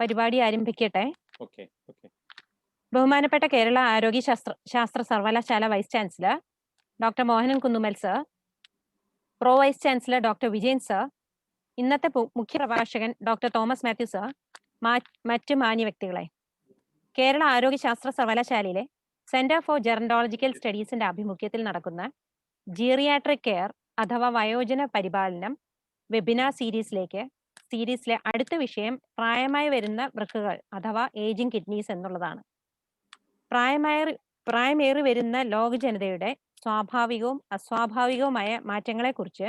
പരിപാടി ആരംഭിക്കട്ടെ. Okay. ബഹുമാനപ്പെട്ട കേരള ആരോഗ്യ ശാസ്ത്ര സർവകലാശാല vice chancellor doctor Mohanan Kunnummal sir, pro vice chancellor doctor Vijayan sir, ഇന്നത്തെ മുഖ്യ പ്രഭാഷകൻ ഡോക്ടർ തോമസ് മാത്യു സർ, മറ്റ് മാന്യ വ്യക്തികളെ, കേരള ആരോഗ്യ ശാസ്ത്ര സർവകലാശാലയിലെ സെന്റർ ഫോർ ജെറന്റോളജിക്കൽ സ്റ്റഡീസിന്റെ ആഭിമുഖ്യത്തിൽ നടക്കുന്ന ജീറിയാട്രിക് കെയർ അഥവാ വയോജന പരിപാലനം വെബിനാർ സീരീസിലെ അടുത്ത വിഷയം പ്രായമായി വരുന്ന വൃക്കകൾ അഥവാ ഏജിംഗ് കിഡ്നീസ് എന്നുള്ളതാണ്. പ്രായമേറി വരുന്ന ലോക ജനതയുടെ സ്വാഭാവികവും അസ്വാഭാവികവുമായ മാറ്റങ്ങളെക്കുറിച്ച്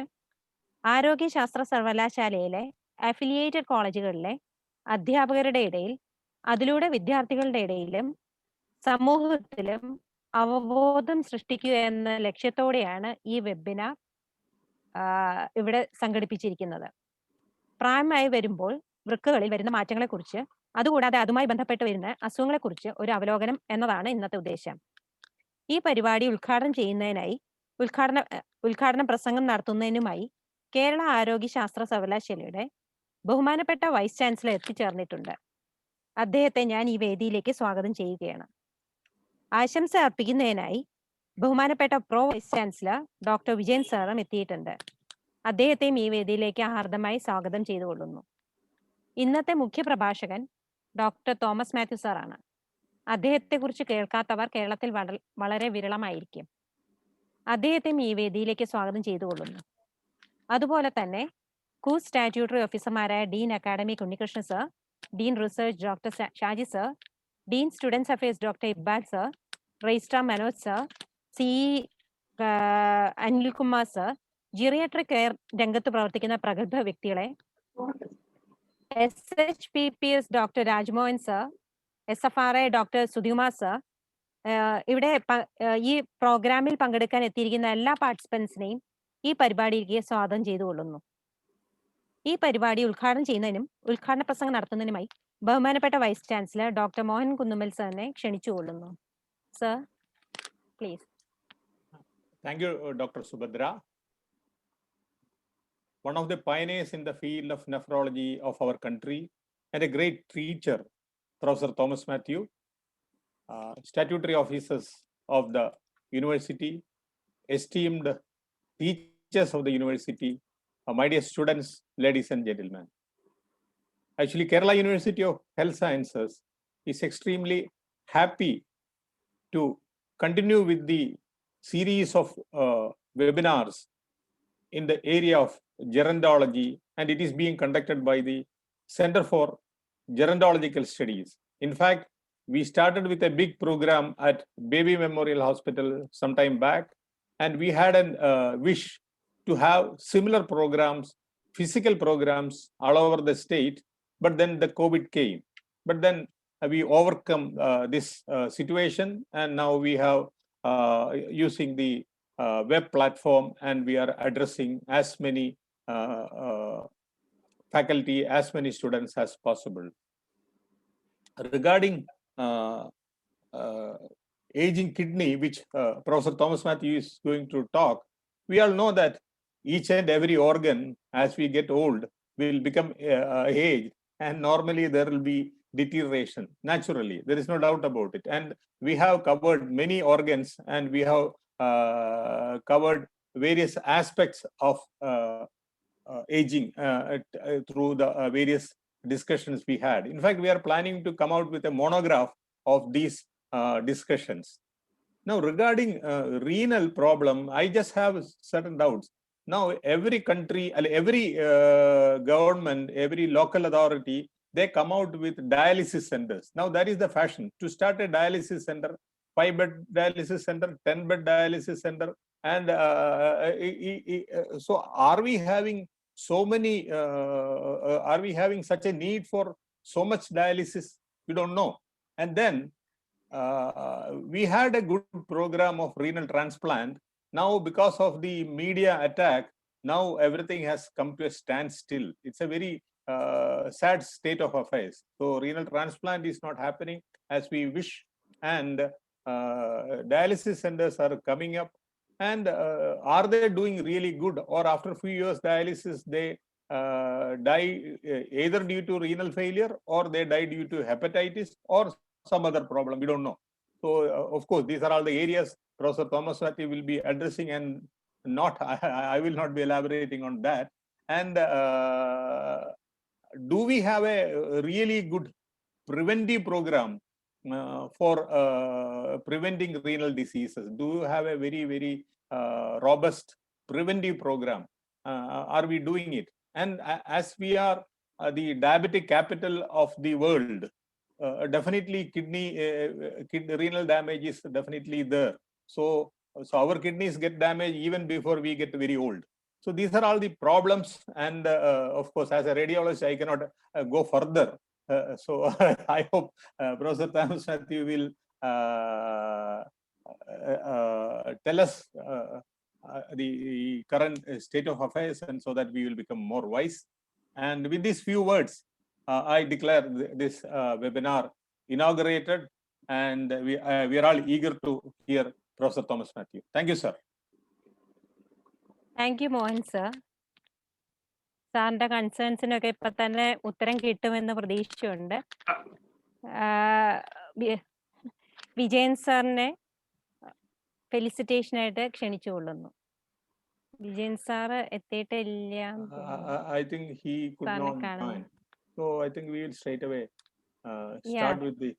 ആരോഗ്യശാസ്ത്ര സർവകലാശാലയിലെ അഫിലിയേറ്റഡ് കോളേജുകളിലെ അധ്യാപകരുടെ ഇടയിൽ, അതിലൂടെ വിദ്യാർത്ഥികളുടെ ഇടയിലും സമൂഹത്തിലും അവബോധം സൃഷ്ടിക്കുക എന്ന ലക്ഷ്യത്തോടെയാണ് ഈ വെബിനാർ ഇവിടെ സംഘടിപ്പിച്ചിരിക്കുന്നത്. പ്രായമായി വരുമ്പോൾ വൃക്കകളിൽ വരുന്ന മാറ്റങ്ങളെക്കുറിച്ച്, അതുകൂടാതെ അതുമായി ബന്ധപ്പെട്ട് വരുന്ന അസുഖങ്ങളെക്കുറിച്ച് ഒരു അവലോകനം എന്നതാണ് ഇന്നത്തെ ഉദ്ദേശം. ഈ പരിപാടി ഉദ്ഘാടന പ്രസംഗം നടത്തുന്നതിനുമായി കേരള ആരോഗ്യ ശാസ്ത്ര സർവകലാശാലയുടെ ബഹുമാനപ്പെട്ട വൈസ് ചാൻസലർ എത്തിച്ചേർന്നിട്ടുണ്ട്. അദ്ദേഹത്തെ ഞാൻ ഈ വേദിയിലേക്ക് സ്വാഗതം ചെയ്യുകയാണ്. ആശംസ അർപ്പിക്കുന്നതിനായി ബഹുമാനപ്പെട്ട pro vice chancellor doctor Vijayan സാറും എത്തിയിട്ടുണ്ട്. അദ്ദേഹത്തെയും ഈ വേദിയിലേക്ക് ഹാർദമായി സ്വാഗതം ചെയ്തുകൊള്ളുന്നു. ഇന്നത്തെ മുഖ്യ പ്രഭാഷകൻ ഡോക്ടർ തോമസ് മാത്യു സാറാണ്. അദ്ദേഹത്തെക്കുറിച്ച് കേൾക്കാത്തവർ കേരളത്തിൽ വളരെ വിരളമായിരിക്കും. അദ്ദേഹത്തെയും ഈ വേദിയിലേക്ക് സ്വാഗതം ചെയ്തുകൊള്ളുന്നു. അതുപോലെ തന്നെ സ്റ്റാറ്റ്യൂട്ടറി ഓഫീസർമാരായ dean academic Unnikrishnan sir, dean research doctor Shaji sir, dean students affairs doctor Iqbal sir, registrar Manoj sir, C Anilkumar sir, geriatric care രംഗത്ത് പ്രവർത്തിക്കുന്ന പ്രഗത്ഭ വ്യക്തികളെ, SHPPS doctor Rajmohan sir, SFRI doctor Sudhikumar sir, ഇവിടെ ഈ പ്രോഗ്രാമിൽ പങ്കെടുക്കാൻ എത്തിയിരിക്കുന്ന എല്ലാ പാർട്ടിസിപ്പൻസിനെയും ഈ പരിപാടിയിലേക്ക് സ്വാഗതം ചെയ്തുകൊള്ളുന്നു. ഈ പരിപാടി ഉദ്ഘാടനം ചെയ്യുന്നതിനും ഉദ്ഘാടന പ്രസംഗം നടത്തുന്നതിനുമായി ബഹുമാനപ്പെട്ട vice chancellor doctor Mohan Kunnummal സാറിനെ ക്ഷണിച്ചുകൊള്ളുന്നു. Sir, please. Thank you, Dr. Subhadra. One of the pioneers in the field of nephrology of our country and a great teacher, Professor Thomas Matthew, statutory officers of the university, esteemed teachers of the university, my dear students, ladies and gentlemen. Actually, Kerala University of Health Sciences is extremely happy to continue with the series of webinars in the area of gerontology, and it is being conducted by the Center for Gerontological Studies. In fact, we started with a big program at Baby Memorial Hospital some time back, and we had a wish to have similar programs, physical programs all over the state, but then the COVID came. But then we overcome this situation, and now we have using the web platform, and we are addressing as many faculty, as many students as possible. Regarding aging kidney, which Professor Thomas Matthew is going to talk, we all know that each and every organ, as we get old, will become aged, and normally there will be deterioration naturally. There is no doubt about it. And we have covered many organs, and we have covered various aspects of aging through the various discussions we had. In fact, we are planning to come out with a monograph of these discussions. Now, regarding renal problem, I just have certain doubts. Now, every country, every government, every local authority, they come out with dialysis centers. Now, that is the fashion, to start a dialysis center, 5-bed dialysis center, 10-bed dialysis center. And so are we having so many, are we having such a need for so much dialysis? We don't know. And then we had a good program of renal transplant. Now, because of the media attack, now everything has come to a standstill. It's a very sad state of affairs. So renal transplant is not happening as we wish, and dialysis centers are coming up. And are they doing really good, or after a few years dialysis they die either due to renal failure or they die due to hepatitis or some other problem. We don't know. So, of course, these are all the areas Professor Thomas Matthew will be addressing, and not I will not be elaborating on that. And do we have a really good preventive program for preventing renal diseases? Do you have a very, very robust preventive program? Are we doing it? And as we are the diabetic capital of the world, definitely renal damage is definitely there. So our kidneys get damaged even before we get very old. So these are all the problems, and of course, as a radiologist, I cannot go further. So I hope Professor Thomas Matthew will tell us the current state of affairs, and so that we will become more wise. And with these few words, I declare this webinar inaugurated, and we are all eager to hear Professor Thomas Matthew. Thank you, sir. Thank you Mohan sir. സാറിന്റെ കൺസേൺസിനൊക്കെ ഇപ്പൊ തന്നെ ഉത്തരം കിട്ടുമെന്ന് പ്രതീക്ഷയുണ്ട്. വിജയൻ സാറിനെ ഫെലിസിറ്റേഷനായിട്ട് ക്ഷണിച്ചുകൊള്ളുന്നു. വിജയൻ സാറ് എത്തിയിട്ടില്ല. I think he could not join. So I think we will straight away start with the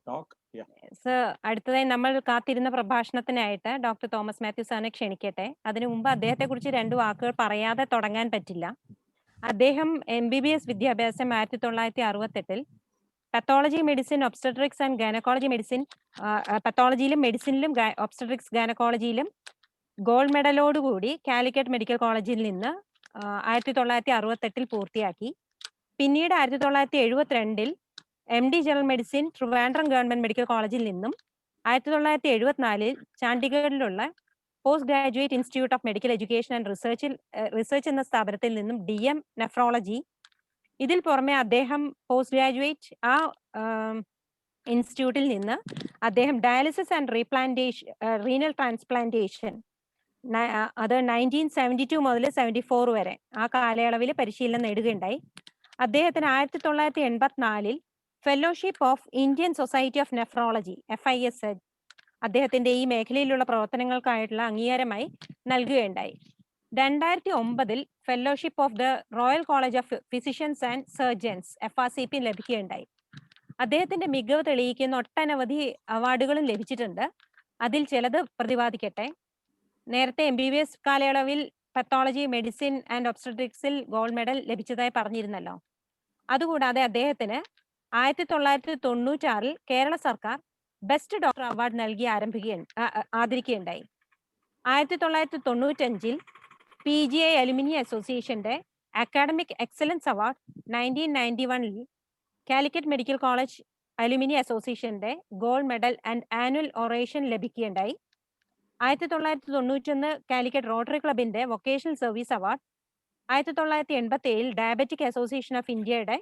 talk. Yeah. Sir, അടുത്തതായി നമ്മൾ കാത്തിരുന്ന പ്രഭാഷണത്തിനായിട്ട് ഡോക്ടർ തോമസ് മാത്യു സാറിനെ ക്ഷണിക്കട്ടെ. അതിനു മുമ്പ് അദ്ദേഹത്തെ കുറിച്ച് 2 വാക്കുകൾ പറയാതെ തുടങ്ങാൻ പറ്റില്ല. അദ്ദേഹം MBBS വിദ്യാഭ്യാസം 1968 pathology medicine, obstetrics and gynaecology medicine, പത്തോളജിയിലും മെഡിസിനിലും ഒബ്സ്റ്റട്രിക്സ് ഗൈനക്കോളജിയിലും ഗോൾഡ് മെഡലോടുകൂടി കാലിക്കറ്റ് മെഡിക്കൽ കോളേജിൽ നിന്ന് 1968 പൂർത്തിയാക്കി. പിന്നീട് 1972 MD general medicine Trivandrum government medical കോളേജിൽ നിന്നും 1974 ചണ്ഡീഗഡിലുള്ള post graduate institute of medical education and research എന്ന സ്ഥാപനത്തിൽ നിന്നും DM നെഫ്രോളജി. ഇതിൽ പുറമെ അദ്ദേഹം പോസ്റ്റ് ഗ്രാജുവേറ്റ് ഇൻസ്റ്റിറ്റ്യൂട്ടിൽ നിന്ന് അദ്ദേഹം ഡയാലിസിസ് ആൻഡ് റീനൽ ട്രാൻസ്പ്ലാന്റേഷൻ അത് 1972 മുതൽ 74 വരെ ആ കാലയളവിൽ പരിശീലനം നേടുകയുണ്ടായി. അദ്ദേഹത്തിന് 1984 fellowship of Indian society of nephrology FISH അദ്ദേഹത്തിന്റെ ഈ മേഖലയിലുള്ള പ്രവർത്തനങ്ങൾക്കായിട്ടുള്ള അംഗീകാരമായി നൽകുകയുണ്ടായി. 2009 fellowship of the royal college of physicians and surgeons FRCP ലഭിക്കുകയുണ്ടായി. അദ്ദേഹത്തിന്റെ മികവ് തെളിയിക്കുന്ന ഒട്ടനവധി അവാർഡുകളും ലഭിച്ചിട്ടുണ്ട്. അതിൽ ചിലത് പ്രതിപാദിക്കട്ടെ. നേരത്തെ MBBS കാലയളവിൽ പത്തോളജി, മെഡിസിൻ ആൻഡ് ഒബ്സ്റ്റട്രിക്സിൽ ഗോൾഡ് മെഡൽ ലഭിച്ചതായി പറഞ്ഞിരുന്നല്ലോ. അതുകൂടാതെ അദ്ദേഹത്തിന് 1996 കേരള സർക്കാർ ബെസ്റ്റ് ഡോക്ടർ അവാർഡ് നൽകി ആദരിക്കുകയുണ്ടായി. 1995 PGI അലുമിനി അസോസിയേഷന്റെ academic excellence award, 1991 Calicut medical college alumni അസോസിയേഷന്റെ gold medal and annual oration ലഭിക്കുകയുണ്ടായി. 1991 കാലിക്കറ്റ് റോട്ടറി ക്ലബിന്റെ vocational service award, 1987 diabetic association of ഇന്ത്യയുടെ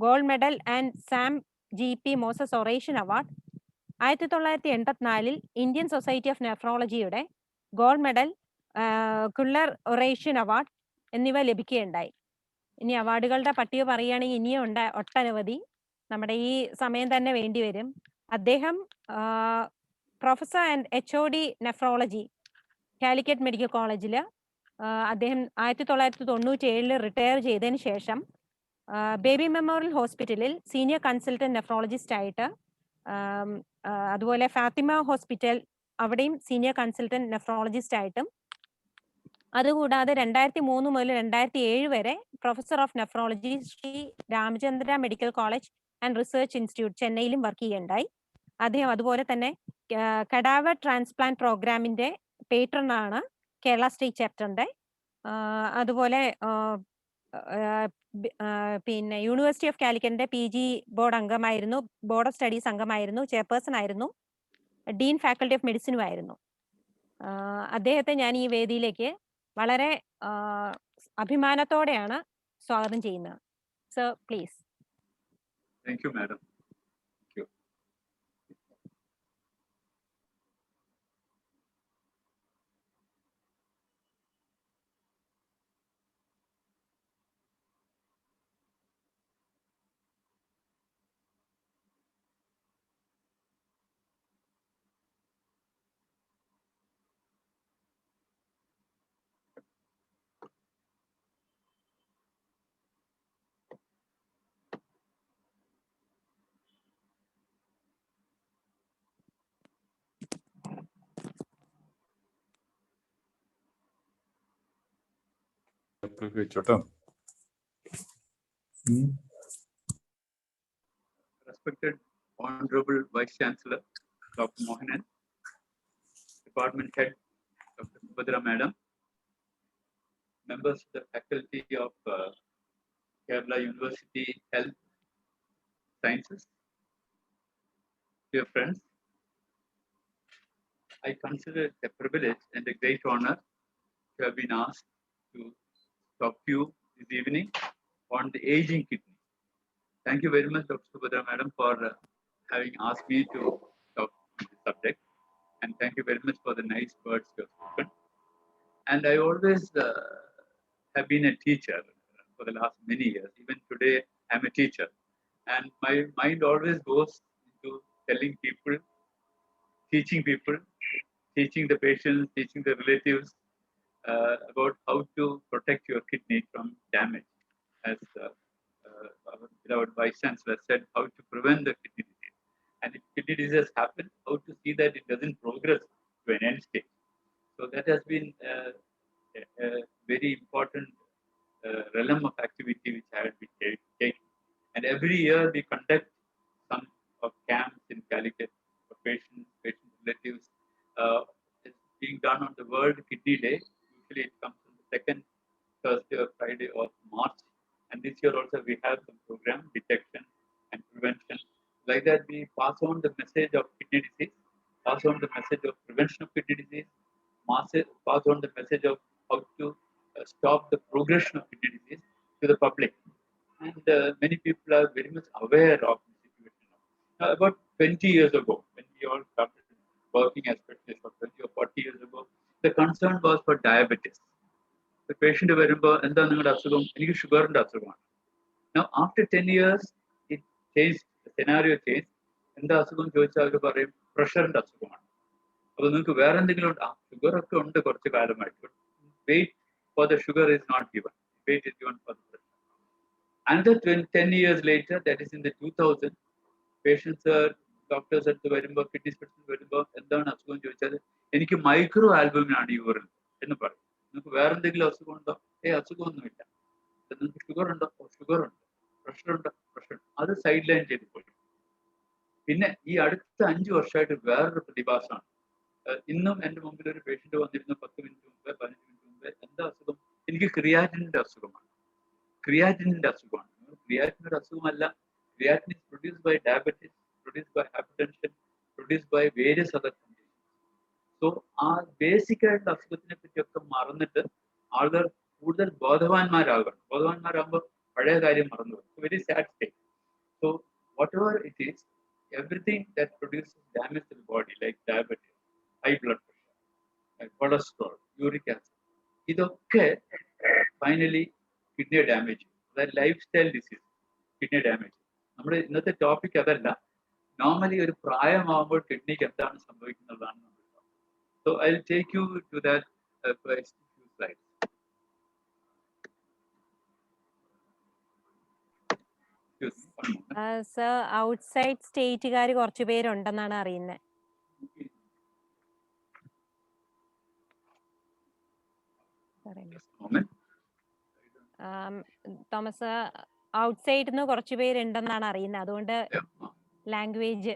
gold medal and Sam GP Moses oration award, 1984 Indian society of നെഫ്രോളജിയുടെ gold medal കുള്ളർ oration award എന്നിവ ലഭിക്കുകയുണ്ടായി. ഇനി അവാർഡുകളുടെ പട്ടിക പറയുകയാണെങ്കിൽ ഇനിയും ഉണ്ട് ഒട്ടനവധി. നമ്മുടെ ഈ സമയം തന്നെ വേണ്ടിവരും. അദ്ദേഹം professor and HOD nephrology Calicut medical കോളേജിൽ അദ്ദേഹം 1997 റിട്ടയർ ചെയ്തതിന് ശേഷം ബേബി മെമ്മോറിയൽ ഹോസ്പിറ്റലിൽ സീനിയർ കൺസൾട്ടന്റ് നെഫ്രോളജിസ്റ്റ് ആയിട്ട്, അതുപോലെ ഫാത്തിമ ഹോസ്പിറ്റൽ അവിടെയും സീനിയർ കൺസൾട്ടന്റ് നെഫ്രോളജിസ്റ്റ് ആയിട്ടും, അതുകൂടാതെ 2003 മുതൽ 2007 വരെ professor of nephrology Shri Ramachandra medical college and research institute ചെന്നൈയിലും വർക്ക് ചെയ്യുകയുണ്ടായി. അദ്ദേഹം അതുപോലെ തന്നെ കഡാവർ ട്രാൻസ്പ്ലാന്റ് പ്രോഗ്രാമിന്റെ പേട്രൺ ആണ് കേരള സ്റ്റേറ്റ് ചാപ്റ്ററിന്റെ. അതുപോലെ പിന്നെ യൂണിവേഴ്സിറ്റി ഓഫ് കാലിക്കറ്റിന്റെ PG ബോർഡ് അംഗമായിരുന്നു, ബോർഡ് ഓഫ് സ്റ്റഡീസ് അംഗമായിരുന്നു, ചെയർപേഴ്സൺ ആയിരുന്നു, ഡീൻ ഫാക്കൽറ്റി ഓഫ് മെഡിസിനും ആയിരുന്നു. അദ്ദേഹത്തെ ഞാൻ ഈ വേദിയിലേക്ക് വളരെ അഭിമാനത്തോടെയാണ് സ്വാഗതം ചെയ്യുന്നത്. Sir please. Thank you, madam. Thank you. Respected Honorable Vice Chancellor, Dr. Mohanan, Department Head, Dr. Subhadra Madam, members of the faculty of Kerala University Health Sciences, dear friends, I consider it a privilege and a great honor to have been asked to talk to you this evening on the aging kidney. Thank you very much, Dr. Subhadra Madam, for having asked me to talk on this subject. And thank you very much for the nice words you have spoken. And I always have been a teacher for the last many years. Even today, I'm a teacher. And my mind always goes into telling people, teaching people, teaching the patients, teaching the relatives about how to protect your kidney from damage. As our beloved Vice Chancellor said, how to prevent the kidney disease. And if kidney disease happens, how to see that it doesn't progress to an end stage. So that has been a very important realm of activity which I have been taking. And every year we conduct some of camps in Calicut for patients, patient relatives. It's being done on the World Kidney Day. Usually it comes on the second Thursday or Friday of March. And this year also we have some program, detection and prevention. Like that, we pass on the message of kidney disease, pass on the message of prevention of kidney disease, pass on the message of how to stop the progression of kidney disease to the public. And many people are very much aware of the situation. Now, about 20 years ago, when we all started working as specialists, or 20 or 40 years ago, the concern was for diabetes. The patient വരുമ്പോൾ എന്താ നിങ്ങളുടെ അസുഖം? എനിക്ക് ഷുഗറിന്റെ അസുഖമാണ്. Now after 10 years, it changed, the scenario changed. എന്താ അസുഖം ചോദിച്ചാൽ അവർ പറയും പ്രഷറിന്റെ അസുഖമാണ്. അപ്പോൾ നിങ്ങൾക്ക് വേറെ എന്തെങ്കിലും ഉണ്ട്? ഷുഗർ ഒക്കെ ഉണ്ട് കുറച്ച് കാലമായിട്ട്. Wait for the sugar is not given. Wait is given for the pressure. Another 10 years later, that is in the 2000, patients are doctors അടുത്ത് വരുമ്പോൾ കിഡ്നി സ്പെഷ്യലിസ്റ്റ് വരുമ്പോൾ എന്താണ് അസുഖം ചോദിച്ചാൽ എനിക്ക് മൈക്രോ ആൽബുമിനാണ് യൂറിൻ എന്ന് പറയും. നിങ്ങൾക്ക് വേറെ എന്തെങ്കിലും അസുഖം ഉണ്ടോ? അസുഖമൊന്നുമില്ല. നിങ്ങൾക്ക് ഷുഗർ ഉണ്ടോ? ഷുഗർ ഉണ്ട്. പ്രഷർ ഉണ്ടോ? പ്രഷർ. അത് സൈഡ് ലൈൻ ചെയ്ത് പോയി. പിന്നെ ഈ അടുത്ത 5 വർഷമായിട്ട് വേറൊരു പ്രതിഭാസമാണ്. ഇന്നും എൻ്റെ മുമ്പിൽ ഒരു പേഷ്യന്റ് വന്നിരുന്നു 10 മിനിറ്റ് മുമ്പ്, 15 മിനിറ്റ് മുമ്പ്. എന്താ അസുഖം? എനിക്ക് ക്രിയാറ്റിനിന്റെ അസുഖമാണ്. ക്രിയാറ്റിനിന്റെ അസുഖമാണ്. ക്രിയാറ്റിൻ ഒരു അസുഖമല്ല. Creatine is produced by diabetes, produced by hypertension, produced by various other conditions. So ആ ബേസിക് ആയിട്ടുള്ള അസുഖത്തിനെ പറ്റിയൊക്കെ മറന്നിട്ട് ആളുകൾ കൂടുതൽ ബോധവാന്മാരാകണം. ബോധവാന്മാരാകുമ്പോൾ പഴയ കാര്യം മറന്നു പോകും. Very sad state. So whatever it is, everything that produces damage to the body, like diabetes, high blood pressure, like cholesterol, uric acid, ഇതൊക്കെ ഫൈനലി കിഡ്നി ഡാമേജ്, അതായത് life style disease, kidney damage. നമ്മുടെ ഇന്നത്തെ topic അതല്ല. Normally ഒരു പ്രായമാകുമ്പോൾ കിഡ്നിക്ക് എന്താണ് സംഭവിക്കുന്നതാണ് നമ്മൾ. So I'll take you to that first few slides. സർ, ഔട്ട്സൈഡ് സ്റ്റേറ്റുകാർ കുറച്ച് പേരുണ്ടെന്നാണ് അറിയുന്നത്. തോമസ്, ഔട്ട്സൈഡിൽ നിന്ന് കുറച്ച് പേരുണ്ടെന്നാണ് അറിയുന്നത്. അതുകൊണ്ട് ലാംഗ്വേജ്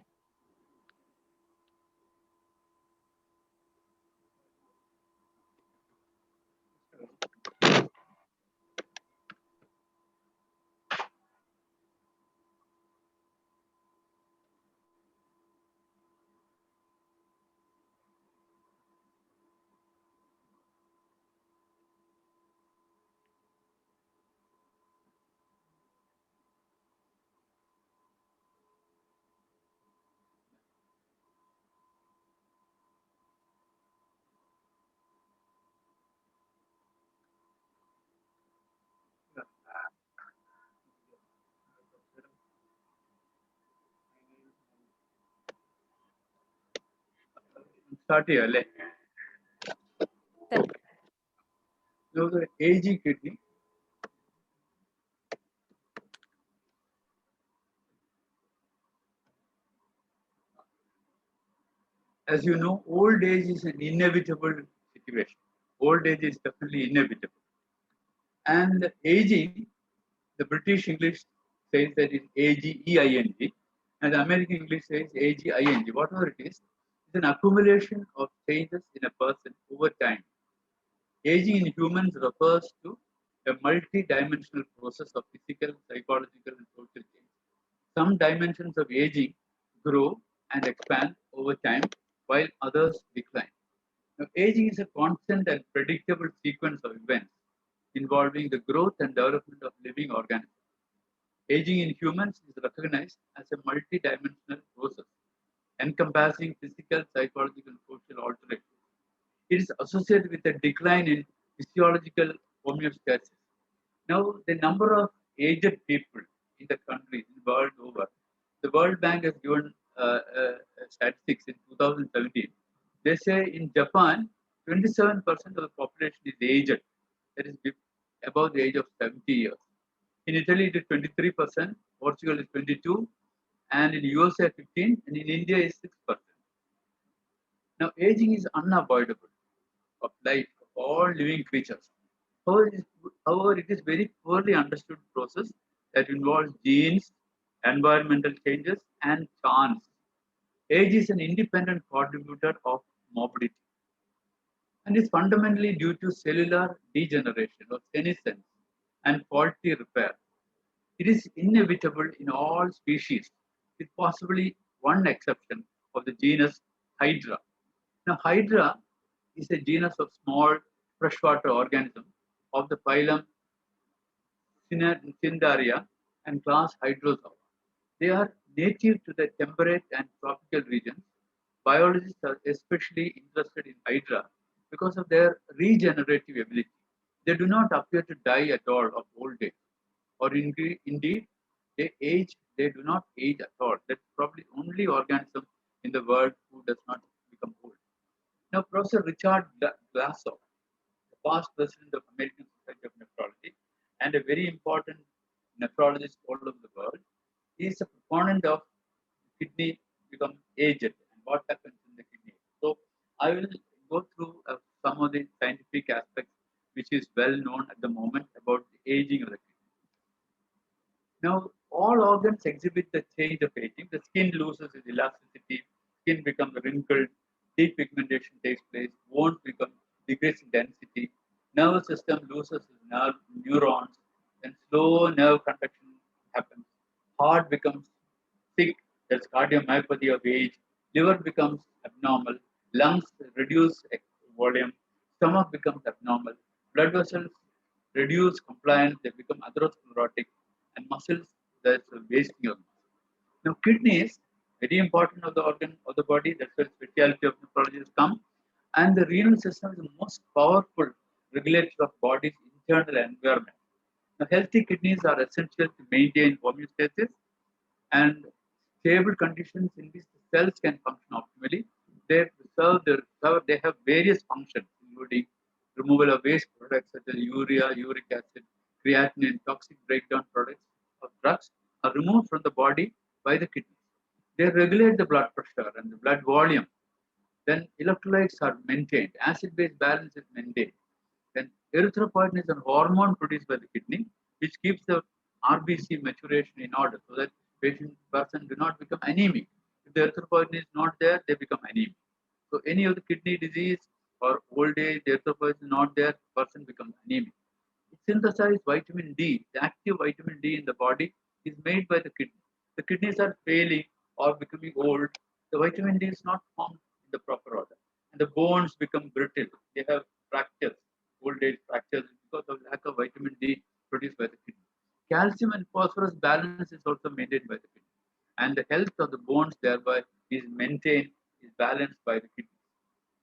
സ്റ്റാർട്ട് ചെയ്യാം അല്ലേ? ഏജി kidney. As you know, old age is an inevitable situation. Old age is definitely inevitable. And aging, the British English says that it's AGEING, and the American English says AGING. Whatever it is, it's an accumulation of changes in a person over time. Aging in humans refers to a multi-dimensional process of physical, psychological, and social change. Some dimensions of aging grow and expand over time, while others decline. Now, aging is a constant and predictable sequence of events involving the growth and development of living organisms. Aging in humans is recognized as a multi-dimensional process encompassing physical, psychological, and social alterations. It is associated with a decline in physiological homeostasis. Now, the number of aged people in the country, in the world over, the World Bank has given statistics in 2017. They say in Japan, 27% of the population is aged, that is above the age of 70 years. In Italy, it is 23%, Portugal is 22%, and in USA 15%, and in India is 6%. Now, aging is unavoidable of life of all living creatures. However, it is very poorly understood process that involves genes, environmental changes, and chance. Age is an independent contributor of morbidity and is fundamentally due to cellular degeneration or senescence and faulty repair. It is inevitable in all species, with possibly one exception of the genus Hydra. Now, Hydra is a genus of small freshwater organisms of the phylum Cnidaria and class Hydrozoa. They are native to the temperate and tropical regions. Biologists are especially interested in Hydra because of their regenerative ability. They do not appear to die at all of old age, or indeed, they do not age at all. That's probably only organism in the world who does not become old. Now, Professor Richard Glassow, the past president of American Society of Nephrology and a very important nephrologist all over the world, is a proponent of kidney become aged and what happens in the kidney. So, I will go through some of the scientific aspects which is well known at the moment about the aging of the kidney. Now, all organs exhibit the change of aging. The skin loses its elasticity, skin becomes wrinkled, depigmentation takes place, bones become decrease in density, nervous system loses its neurons, then slow nerve conduction happens, heart becomes sick, there's cardiomyopathy of age, liver becomes abnormal, lungs reduce volume, stomach becomes abnormal, blood vessels reduce compliance, they become atherosclerotic, and muscles, there's a wasting of muscle. Now, kidneys, very important of the organ of the body, that's where specialty of nephrology has come, and the renal system is the most powerful regulator of body's internal environment. Now, healthy kidneys are essential to maintain homeostasis and stable conditions in which the cells can function optimally. They have various functions, including removal of waste products such as urea, uric acid, creatinine, toxic breakdown products of drugs are removed from the body by the kidneys. They regulate the blood pressure and the blood volume. Then electrolytes are maintained, acid-base balance is maintained. Then erythropoietin is a hormone produced by the kidney, which keeps the RBC maturation in order so that person do not become anemic. If the erythropoietin is not there, they become anemic. So any of the kidney disease or old age, the erythropoietin is not there, person becomes anemic. It synthesizes vitamin D. The active vitamin D in the body is made by the kidney. The kidneys are failing or becoming old. The vitamin D is not formed in the proper order. And the bones become brittle. They have fractures, old age fractures because of lack of vitamin D produced by the kidney. Calcium and phosphorus balance is also maintained by the kidney. And the health of the bones thereby is maintained, is balanced by the kidney.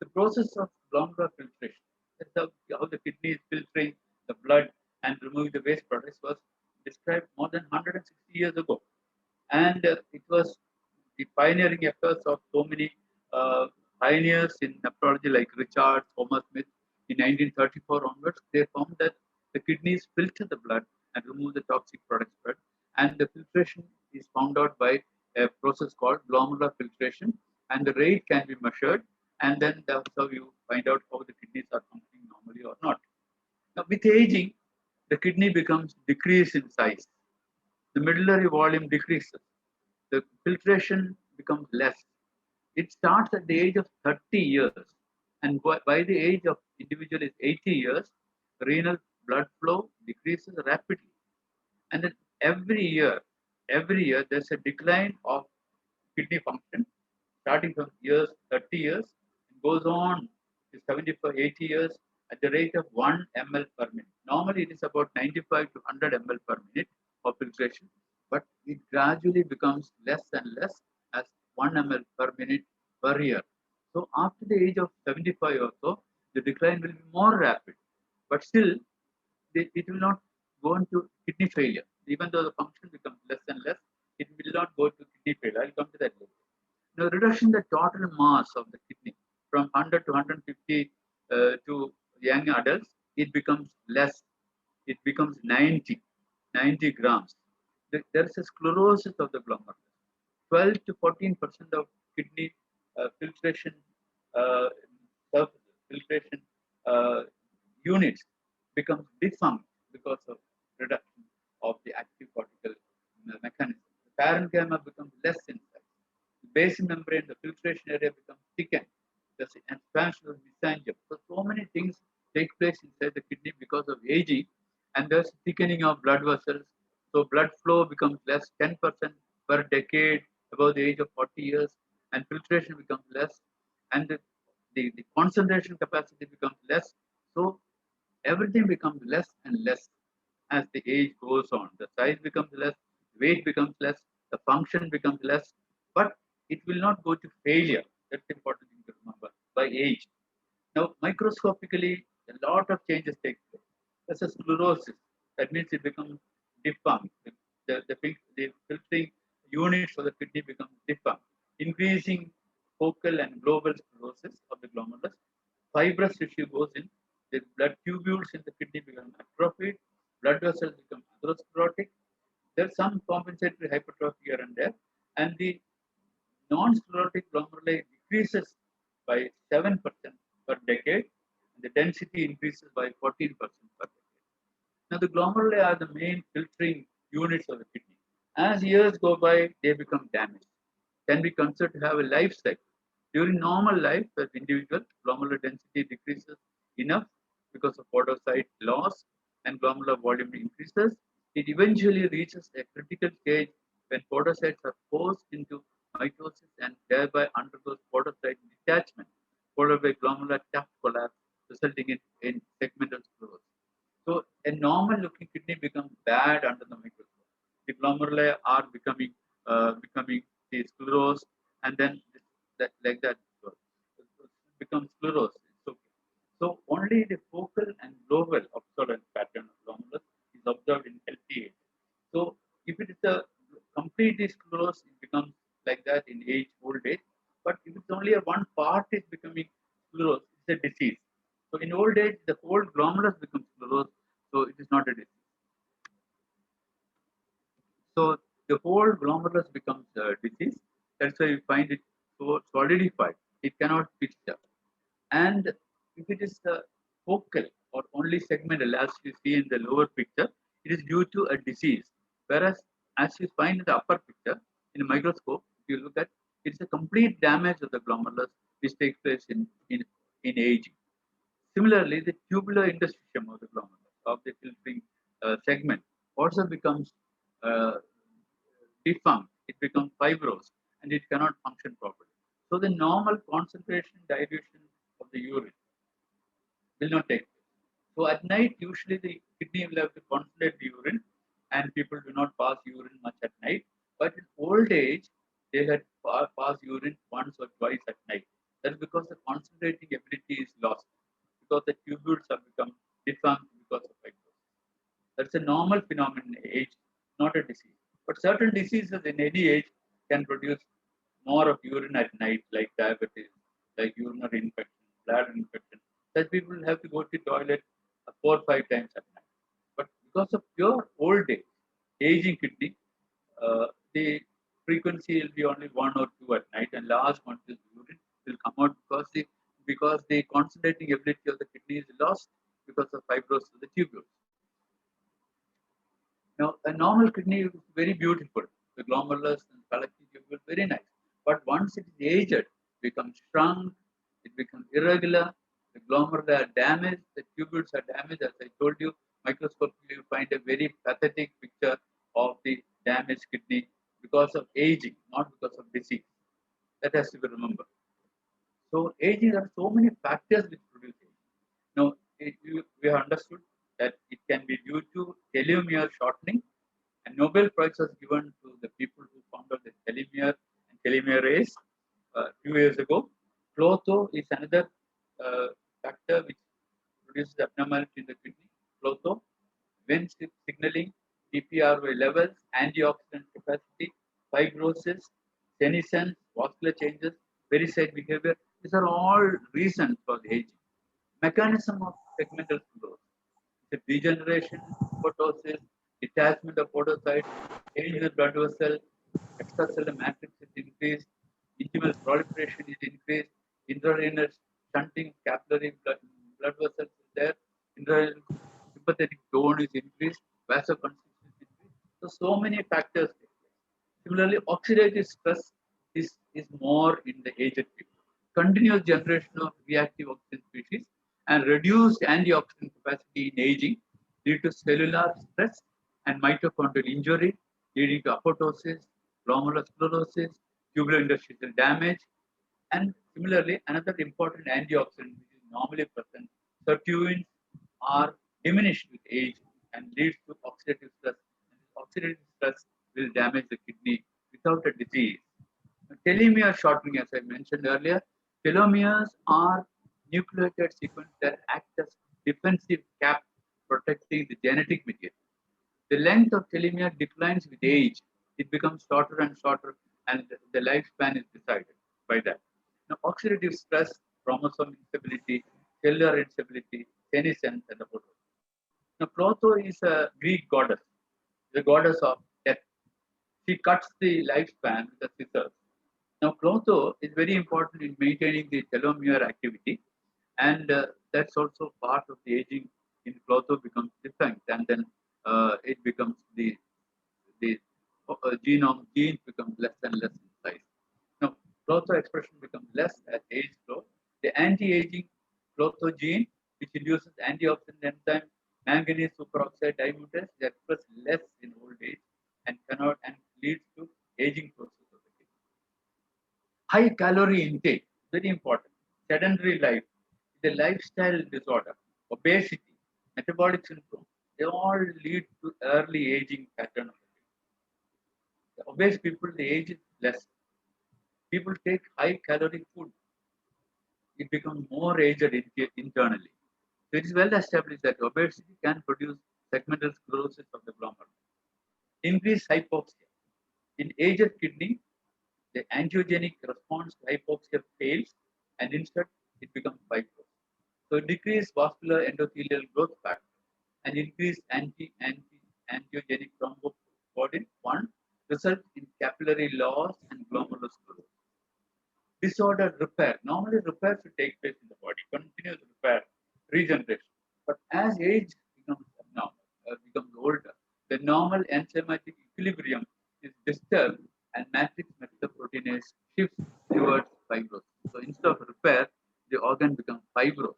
The process of glomerular filtration, that's how the kidney is filtering the blood and removing the waste products, was described more than 160 years ago. And it was the pioneering efforts of so many pioneers in nephrology like Richard Thomas Smith in 1934 onwards. They found that the kidneys filter the blood and remove the toxic products blood, and the filtration is found out by a process called glomerular filtration, and the rate can be measured, and then that's how you find out how the kidneys are functioning normally or not. Now, with aging, the kidney becomes decrease in size. The medullary volume decreases. The filtration becomes less. It starts at the age of 30 years. And by the age of individual is 80 years, renal blood flow decreases rapidly. And then every year there's a decline of kidney function, starting from 30 years, it goes on to 75, 80 years at the rate of 1 ml per minute. Normally it is about 95 to 100 ml per minute of filtration, but it gradually becomes less and less as 1 ml per minute per year. So after the age of 75 or so, the decline will be more rapid, but still it will not go into kidney failure. Even though the function becomes less and less, it will not go to kidney failure. I'll come to that later. Now, reduction in the total mass of the kidney from 100 to 150 to young adults, it becomes less. It becomes 90 grams. There is a sclerosis of the glomerulus. 12 to 14% of kidney filtration uh, filtration uh, units becomes defunct because of reduction of the active cortical mechanism. The parenchyma becomes less in size. The basal membrane, the filtration area becomes thickened. There's an expansion of mesangium. So many things take place inside the kidney because of aging, and there's thickening of blood vessels. So blood flow becomes less, 10% per decade above the age of 40 years, and filtration becomes less, and the concentration capacity becomes less. So everything becomes less and less as the age goes on. The size becomes less, weight becomes less, the function becomes less, but it will not go to failure. That's important thing to remember by age. Now, microscopically, a lot of changes take place. There's a sclerosis. That means it becomes defunct. The filtering units for the kidney become defunct, increasing focal and global sclerosis of the glomerulus. Fibrous tissue goes in. The blood tubules in the kidney become atrophied. Blood vessels become atherosclerotic. There's some compensatory hypertrophy here and there, and the non-sclerotic glomeruli decreases by 7% per decade, and the density increases by 14% per decade. Now, the glomeruli are the main filtering units of the kidney. As years go by, they become damaged. Can be considered to have a life cycle. During normal life, as individual, glomerular density decreases enough because of podocyte loss and glomerular volume increases. It eventually reaches a critical stage when podocytes are forced into mitosis and thereby undergoes podocyte detachment, followed by glomerular tuft collapse, resulting in segmental sclerosis. So a normal looking kidney becomes bad under the microscope. The glomeruli are becoming the sclerosed, and then like that becomes sclerosis. It's okay. So only the focal and global obsolescence pattern of glomerulus is observed in healthy age. So if it is a completely sclerosed, it becomes like that in old age. But if it's only a one part is becoming sclerosed, it's a disease. So in old age, the whole glomerulus becomes sclerosed, so it is not a disease. So the whole glomerulus becomes a disease. That's why you find it so solidified. It cannot pitch up. And if it is focal or only segmental, as you see in the lower picture, it is due to a disease. Whereas, as you find in the upper picture, in a microscope, if you look at, it's a complete damage of the glomerulus which takes place in aging. Similarly, the tubular interstitium of the glomerulus, of the filtering segment, also becomes defunct. It becomes fibrous and it cannot function properly. So the normal concentration dilution of the urine will not take place. So at night, usually the kidney will have to concentrate the urine, and people do not pass urine much at night. But in old age, they had pass urine once or twice at night. That's because the concentrating ability is lost, because the tubules have become defunct because of fibrosis. That's a normal phenomenon in age, not a disease. But certain diseases in any age can produce more of urine at night, like diabetes, like urinary infection, bladder infection. Such people have to go to the toilet 4 or 5 times at night. But because of pure old age, aging kidney, the frequency will be only 1 or 2 at night, and large quantities of urine will come out because the concentrating ability of the kidney is lost because of fibrosis of the tubules. normal kidney is very beautiful. The glomerulus and collective tubule very nice. But once it is aged, it becomes shrunk, it becomes irregular, the glomeruli are damaged, the tubules are damaged. As I told you, microscopically you find a very pathetic picture of the damaged kidney because of aging, not because of disease. That has to be remembered. So aging, there are so many factors which produce aging. Now, we have understood that it can be due to telomere shortening, and Nobel Prize was given to the people who found out the telomere and telomerase a few years ago. Klotho is another factor which produces abnormality in the kidney. Klotho, when signaling, TPRY levels, antioxidant capacity, fibrosis, senescence, vascular changes, pericyte behavior. These are all reasons for the aging. Mechanism of segmental sclerosis. The degeneration, apoptosis, detachment of podocytes, change in the blood vessel, extracellular matrix is increased, intimal proliferation is increased, intrarenal shunting capillary blood vessels is there, intrarenal sympathetic tone is increased, vasoconstriction is increased. So many factors take place. Similarly, oxidative stress is more in the aged people. Continuous generation of reactive oxygen species and reduced antioxidant capacity in aging lead to cellular stress and mitochondrial injury, leading to apoptosis, glomerulosclerosis, tubular interstitial damage, and similarly, another important antioxidant which is normally present, sirtuins, are diminished with age and leads to oxidative stress. And this oxidative stress will damage the kidney without a disease. Telomere shortening, as I mentioned earlier, telomeres are nucleotide sequence that act as defensive cap protecting the genetic material. The length of telomere declines with age. It becomes shorter and shorter, and the lifespan is decided by that. Now, oxidative stress, chromosome instability, cellular instability, senescence, and the photo. Now, Clotho is a Greek goddess, the goddess of death. She cuts the lifespan with the scissors. Now, Clotho is very important in maintaining the telomere activity, and that's also part of the aging. In Clotho becomes defunct, and then it becomes the genes become less and less in size. Now, Clotho expression becomes less as age grows. The anti-aging Clotho gene, which induces antioxidant enzyme manganese superoxide dismutase, is expressed less in old age and cannot and leads to aging process of the kidney. High calorie intake, very important. Sedentary life is a lifestyle disorder. Obesity, metabolic syndrome, they all lead to early aging pattern of the kidney. The obese people, the age is less. People take high calorie food, it becomes more aged internally. So it is well established that obesity can produce segmental sclerosis of the glomerulus. Increased hypoxia. In aged kidney, the angiogenic response to hypoxia fails and instead it becomes fibrous. So decreased vascular endothelial growth factor and increased angiogenic thrombopoietin 1 result in capillary loss and glomerulosclerosis. Disordered repair. Normally repair should take place in the body, continuous repair, regeneration. But as age becomes abnormal, becomes older, the normal enzymatic equilibrium is disturbed and matrix metalloproteinase shifts towards fibrosis. So instead of repair, the organ becomes fibrous.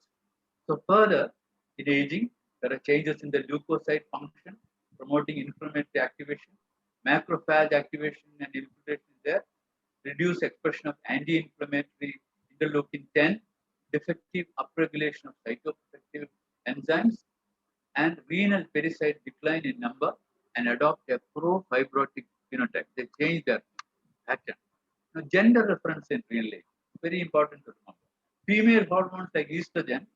So further, in aging, there are changes in the leukocyte function, promoting inflammatory activation, macrophage activation and infiltration is there, reduced expression of anti-inflammatory interleukin 10, defective upregulation of cytoprotective enzymes, and renal pericyte decline in number and adopt a pro-fibrotic phenotype. They change their pattern. Now, gender reference in renal age, very important to remember. Female hormones like estrogen,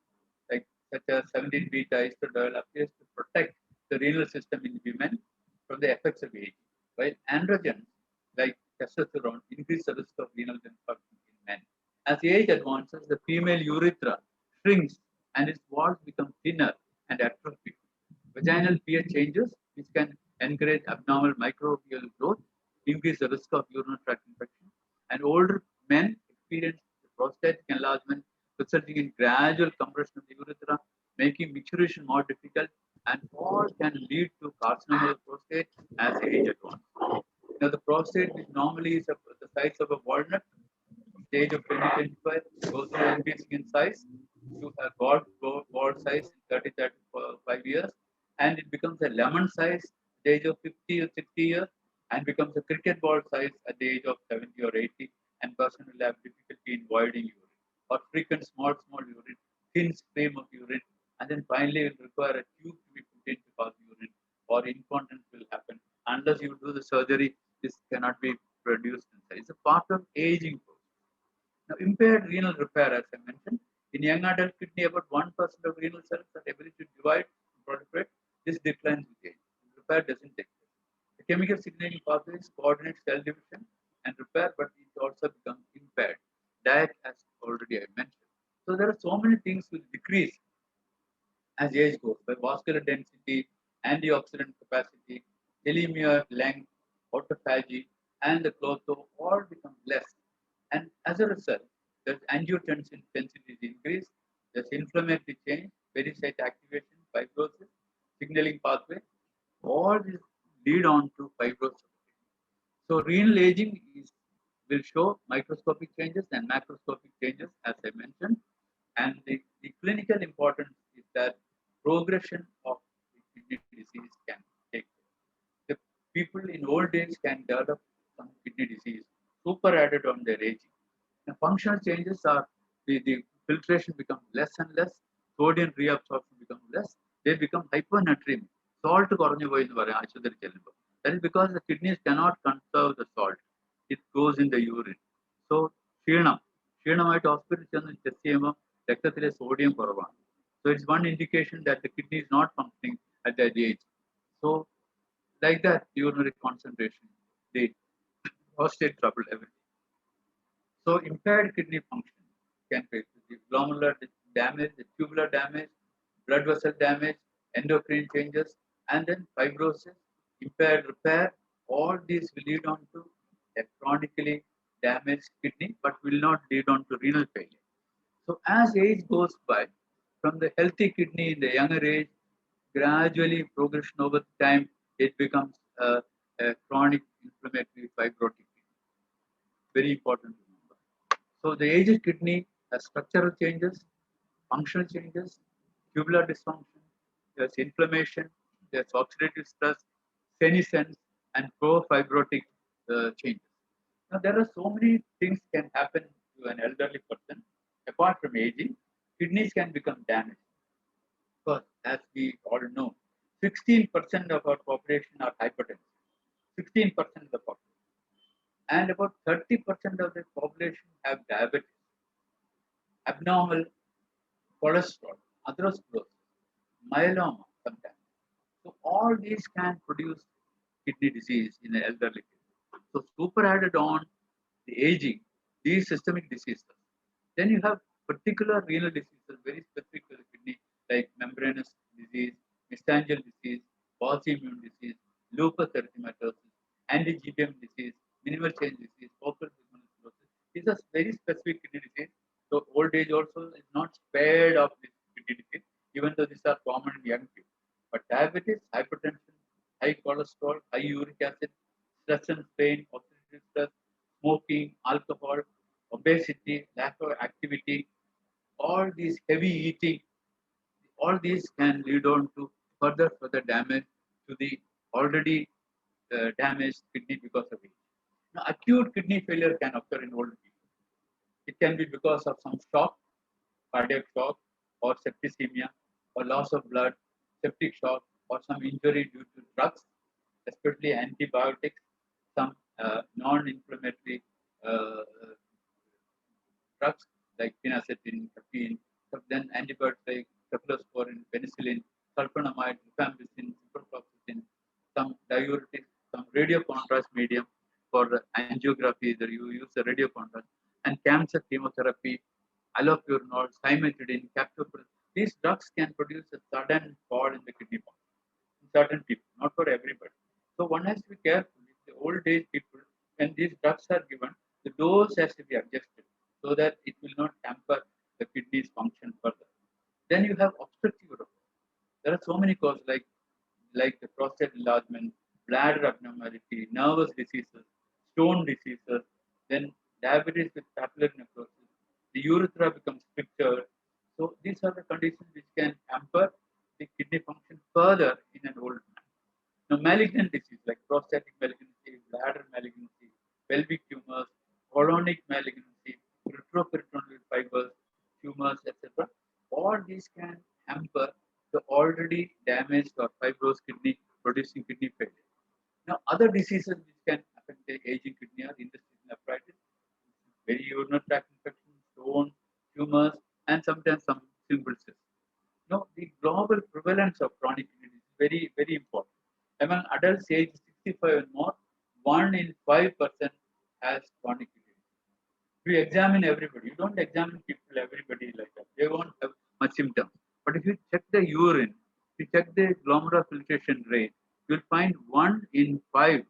like such as 17-beta estradiol, appears to protect the renal system in women from the effects of aging, while androgens like testosterone increase the risk of renal dysfunction in men. As age advances, the female urethra shrinks and its walls become thinner and atrophic. Vaginal pH changes, which can encourage abnormal microbial growth, increase the risk of urinary tract infection, and older men experience prostatic enlargement, resulting in gradual compression of the urethra, making maturation more difficult and all can lead to carcinoma of the prostate as age advances. Now, the prostate, which normally is the size of a walnut, stage of 2025 goes on increasing in size to a gold size in 35 years, and it becomes a lemon size at the age of 50 or 60 years, and becomes a cricket ball size at the age of 70 or 80, and person will have difficulty in voiding urine or frequent small urine, thin stream of urine, and then finally will require a tube to be put in to pass urine, or incontinence will happen. Unless you do the surgery, this cannot be produced inside. It's a part of aging process. Now, impaired renal repair, as I mentioned, in young adult kidney, about 1% of renal cells are able to divide and proliferate. This declines with age. Repair doesn't take place. The chemical signaling pathways coordinate cell division and repair, but it also becomes impaired. Diet, as already I mentioned. So there are so many things which decrease as age goes by vascular density, antioxidant capacity, telomere length, autophagy, and the clotho all become less. And as a result, the angiotensin density is increased, there's inflammatory change, pericyte activation, fibrosis, signaling pathway, all these lead on to fibrosis. So renal aging will show microscopic changes and macroscopic changes, as I mentioned. And the clinical importance is that progression of the kidney disease can take place. The people in old age can develop some kidney disease superadded on their aging. The functional changes are the filtration becomes less and less, sodium reabsorption becomes less, they become hyponatremic. Salt കുറഞ്ഞു പോയി എന്ന് പറയാം ആശുപത്രി ചെല്ലുമ്പോൾ. That is because the kidneys cannot conserve the salt. It goes in the urine. So ക്ഷീണമായിട്ട് ഹോസ്പിറ്റലിൽ ചെന്ന് test ചെയ്യുമ്പോൾ രക്തത്തിലെ സോഡിയം കുറവാണ്. So it's one indication that the kidney is not functioning at that age. So like that, urinary concentration, the prostate trouble, everything. So impaired kidney function can face the glomerular damage, the tubular damage, blood vessel damage, endocrine changes, and then fibrosis, impaired repair. All these will lead on to a chronically damaged kidney, but will not lead on to renal failure. So as age goes by, from the healthy kidney in the younger age, gradually progression over time, it becomes a chronic inflammatory fibrotic kidney. Very important to remember. So the aged kidney has structural changes, functional changes, tubular dysfunction, there's inflammation, there's oxidative stress, senescence, and pro-fibrotic changes. Now there are so many things can happen to an elderly person. Apart from aging, kidneys can become damaged. Because as we all know, 16% of our population are hypertensive. 16% of the population. And about 30% of the population have diabetes, abnormal cholesterol, atherosclerosis, myeloma sometimes. So all these can produce kidney disease in the elderly. So super added on the aging, these systemic diseases. Then you have particular renal diseases, very specific to the kidney, like membranous disease, mesangial disease, autoimmune disease, lupus erythematosus, anti-GBM disease, minimal change disease, focal segmental sclerosis. These are very specific kidney disease. So old age also is not spared of this kidney disease, even though these are common in young people. But diabetes, hypertension, high cholesterol, high uric acid, stress and strain, oxidative stress, smoking, alcohol, obesity, lack of activity, all these heavy eating, all these can lead on to further damage to the already damaged kidney because of age. Now, acute kidney failure can occur in old people. It can be because of some shock, cardiac shock, or septicemia, or loss of blood, septic shock, or some injury due to drugs, especially antibiotics, some non-inflammatory drugs like phenacetin, caffeine, then antibiotics like cephalosporin, penicillin, sulfonamide, rifampicin, ciprofloxacin, some diuretics, some radio contrast medium for angiography that you use the radio contrast, and cancer chemotherapy, allopurinol, cimetidine, captopril. These drugs can produce a sudden fall in the kidney function in certain people, not for everybody. So one has to be careful. If the old age people, when these drugs are given, the dose has to be adjusted so that it will not hamper the kidney's function further. Then you have obstructive urethritis. There are so many causes like the prostate enlargement, bladder abnormality, nervous diseases, stone diseases, then diabetes with papillary necrosis. The urethra becomes strictured. So these are the conditions which can hamper the kidney function further in an old man. Now, malignant disease like prostatic malignancy, bladder malignancy, pelvic tumors, colonic malignancy, retroperitoneal fibers, tumors, etc. All these can hamper the already damaged or fibrous kidney, producing kidney failure. Now, other diseases which can affect the aging kidney are interstitial nephritis, very urinary tract infection, stone, tumors, and sometimes some simple cysts. No, the global prevalence of chronic kidney disease is very, very important. Among adults aged 65 and more, 1 in 5% has chronic kidney disease. If you examine everybody, you don't examine people, everybody like that. They won't have much symptoms. But if you check the urine, if you check the glomerular filtration rate, you'll find 1 in 5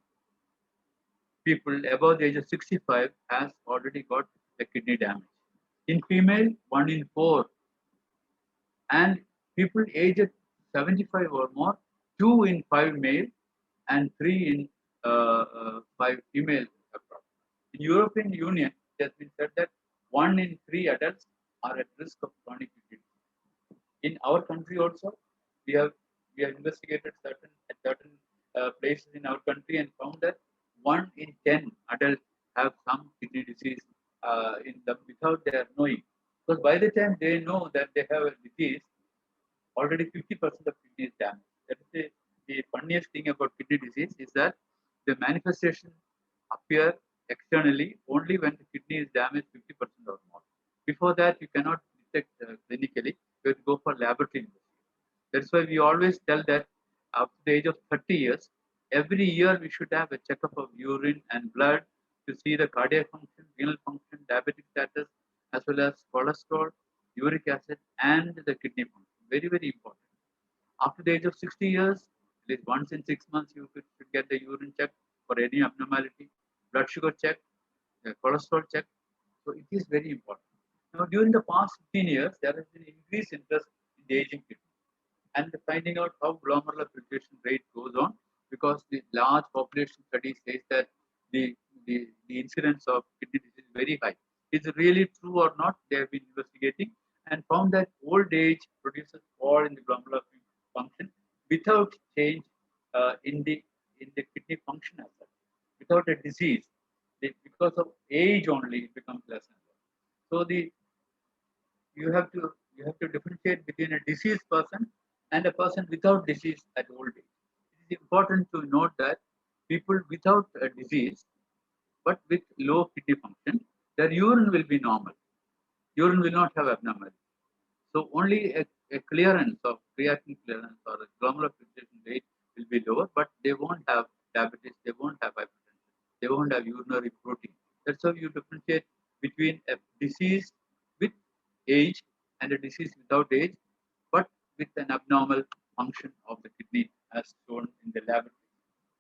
people above the age of 65 has already got the kidney damage. In female, 1 in 4, and people aged 75 or more, 2 in 5 male and 3 in 5 female. In European Union, it has been said that 1 in 3 adults are at risk of chronic kidney disease. In our country also, we have investigated certain places in our country and found that 1 in 10 adults have some kidney disease in them without their knowing. Because by the time they know that they have a disease, already 50% of kidney is damaged. That is the funniest thing about kidney disease is that the manifestation appear externally only when the kidney is damaged 50% or more. Before that, you cannot detect clinically. You have to go for laboratory investigation. That's why we always tell that up to the age of 30 years, every year we should have a checkup of urine and blood to see the cardiac function, renal function, diabetic status, as well as cholesterol, uric acid, and the kidney function. Very, very important. After the age of 60 years, at least once in 6 months, you should get the urine check for any abnormality, blood sugar check, cholesterol check. So it is very important. Now, during the past 15 years, there has been increased interest in the aging kidney and finding out how glomerular filtration rate goes on, because the large population study says that the incidence of kidney disease is very high. Is it really true or not? They have been investigating and found that old age produces fall in the glomerular function without change in the kidney function as such, without a disease. Because of age only, it becomes less and less. So you have to differentiate between a diseased person and a person without disease at old age. It is important to note that people without a disease but with low kidney function, their urine will be normal. Urine will not have abnormality. So only a clearance of creatinine clearance or a glomerular filtration rate will be lower, but they won't have diabetes, they won't have hypertension, they won't have urinary protein. That's how you differentiate between a disease with age and a disease without age, but with an abnormal function of the kidney as shown in the laboratory.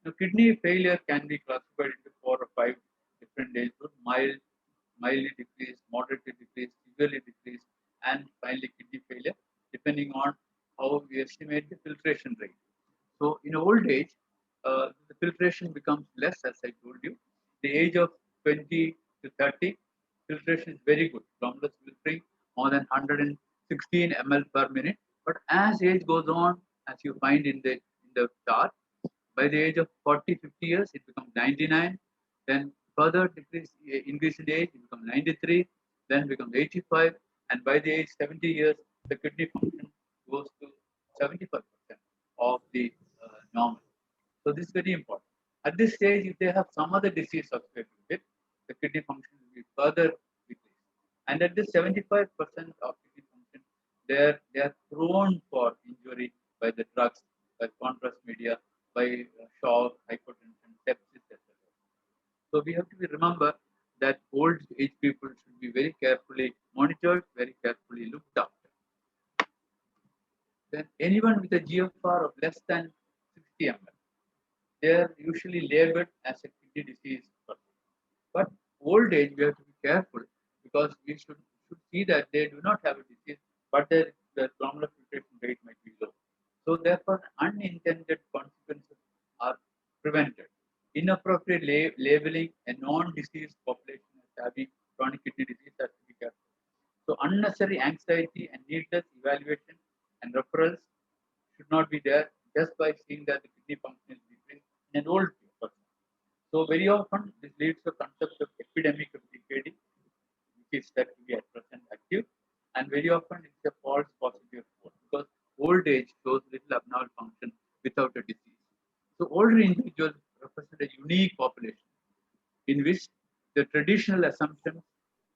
Now, kidney failure can be classified into 4 or 5 different age groups: mildly decreased, moderately decreased, severely decreased, and finally kidney failure, depending on how we estimate the filtration rate. So, in old age, the filtration becomes less, as I told you. The age of 20 to 30, filtration is very good. Glomerular filtering more than 116 ml per minute. But as age goes on, as you find in the chart, by the age of 40, 50 years, it becomes 99. Then further increase in age, it becomes 93. Then becomes 85. And by the age 70 years, the kidney function goes to 75% of the normal. So this is very important. At this stage, if they have some other disease associated with it, the kidney function will be further decreased. And at this 75% of kidney function, they are prone for injury by the drugs, by contrast media, by shock, hypotension, sepsis, etc. So we have to remember that old age people should be very carefully monitored, very carefully looked after. Then anyone with a GFR of less than 60 ml, they are usually labeled as a kidney disease person. But old age, we have to be careful because we should see that they do not have a disease, but their glomerular filtration rate might be low. So therefore, unintended consequences are prevented. Inappropriate labeling a non-diseased population as having chronic kidney disease has to be careful. So unnecessary anxiety and needless evaluation and referrals should not be there just by seeing that the kidney function is decreased in an old person. So very often this leads to a concept of epidemic of CKD, which is said to be at present active, and very often it's a false positive report because old age shows little abnormal function without a disease. So older individuals represent a unique population in which the traditional assumption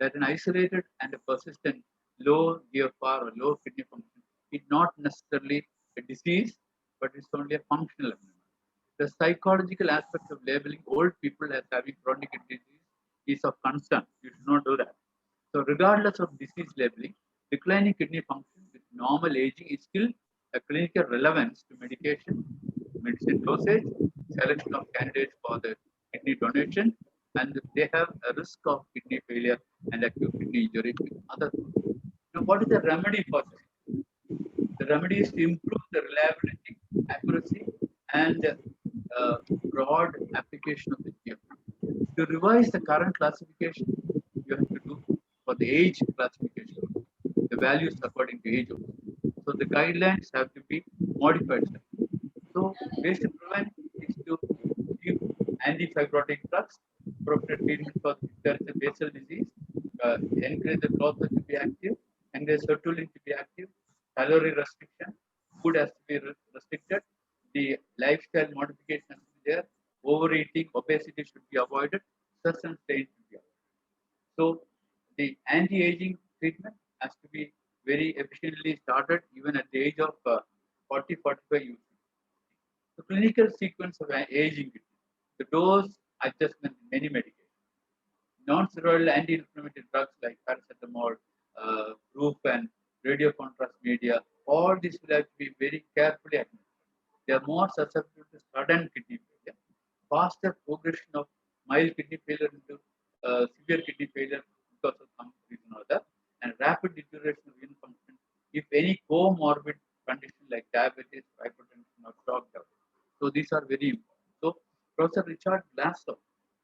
that an isolated and a persistent low GFR or low kidney function is not necessarily a disease, but it's only a functional abnormality. The psychological aspect of labeling old people as having chronic kidney disease is of concern. You should not do that. So, regardless of disease labeling, declining kidney function with normal aging is still a clinical relevance to medication, medicine dosage, selection of candidates for the kidney donation, and they have a risk of kidney failure and acute kidney injury with other. Now, what is the remedy for this? The remedy is to improve the reliability, accuracy, and broad application of the GFR. To revise the current classification, you have to do for the age classification, the values according to age. So the guidelines have to be modified. So ways to prevent is to give antifibrotic drugs, appropriate treatment for if there is a basal disease, encourage the clothes to be active, encourage sertraline to be active, calorie restriction, food has to be restricted, the lifestyle modification has to be there, overeating, obesity should be avoided, stress and strain should be avoided. So the anti-aging treatment has to be very efficiently started even at the age of 40, 45 years. The clinical sequence of aging, the dose adjustment in many medications, non-steroidal anti-inflammatory drugs like paracetamol, Brufen, radiocontrast media, all these will have to be very carefully administered. They are more susceptible to sudden kidney failure, faster progression of mild kidney failure into severe kidney failure because of some reason or other, and rapid deterioration of renal function if any comorbid condition like diabetes, hypertension, or shock develops. So these are very important. So Professor Richard Glasgow,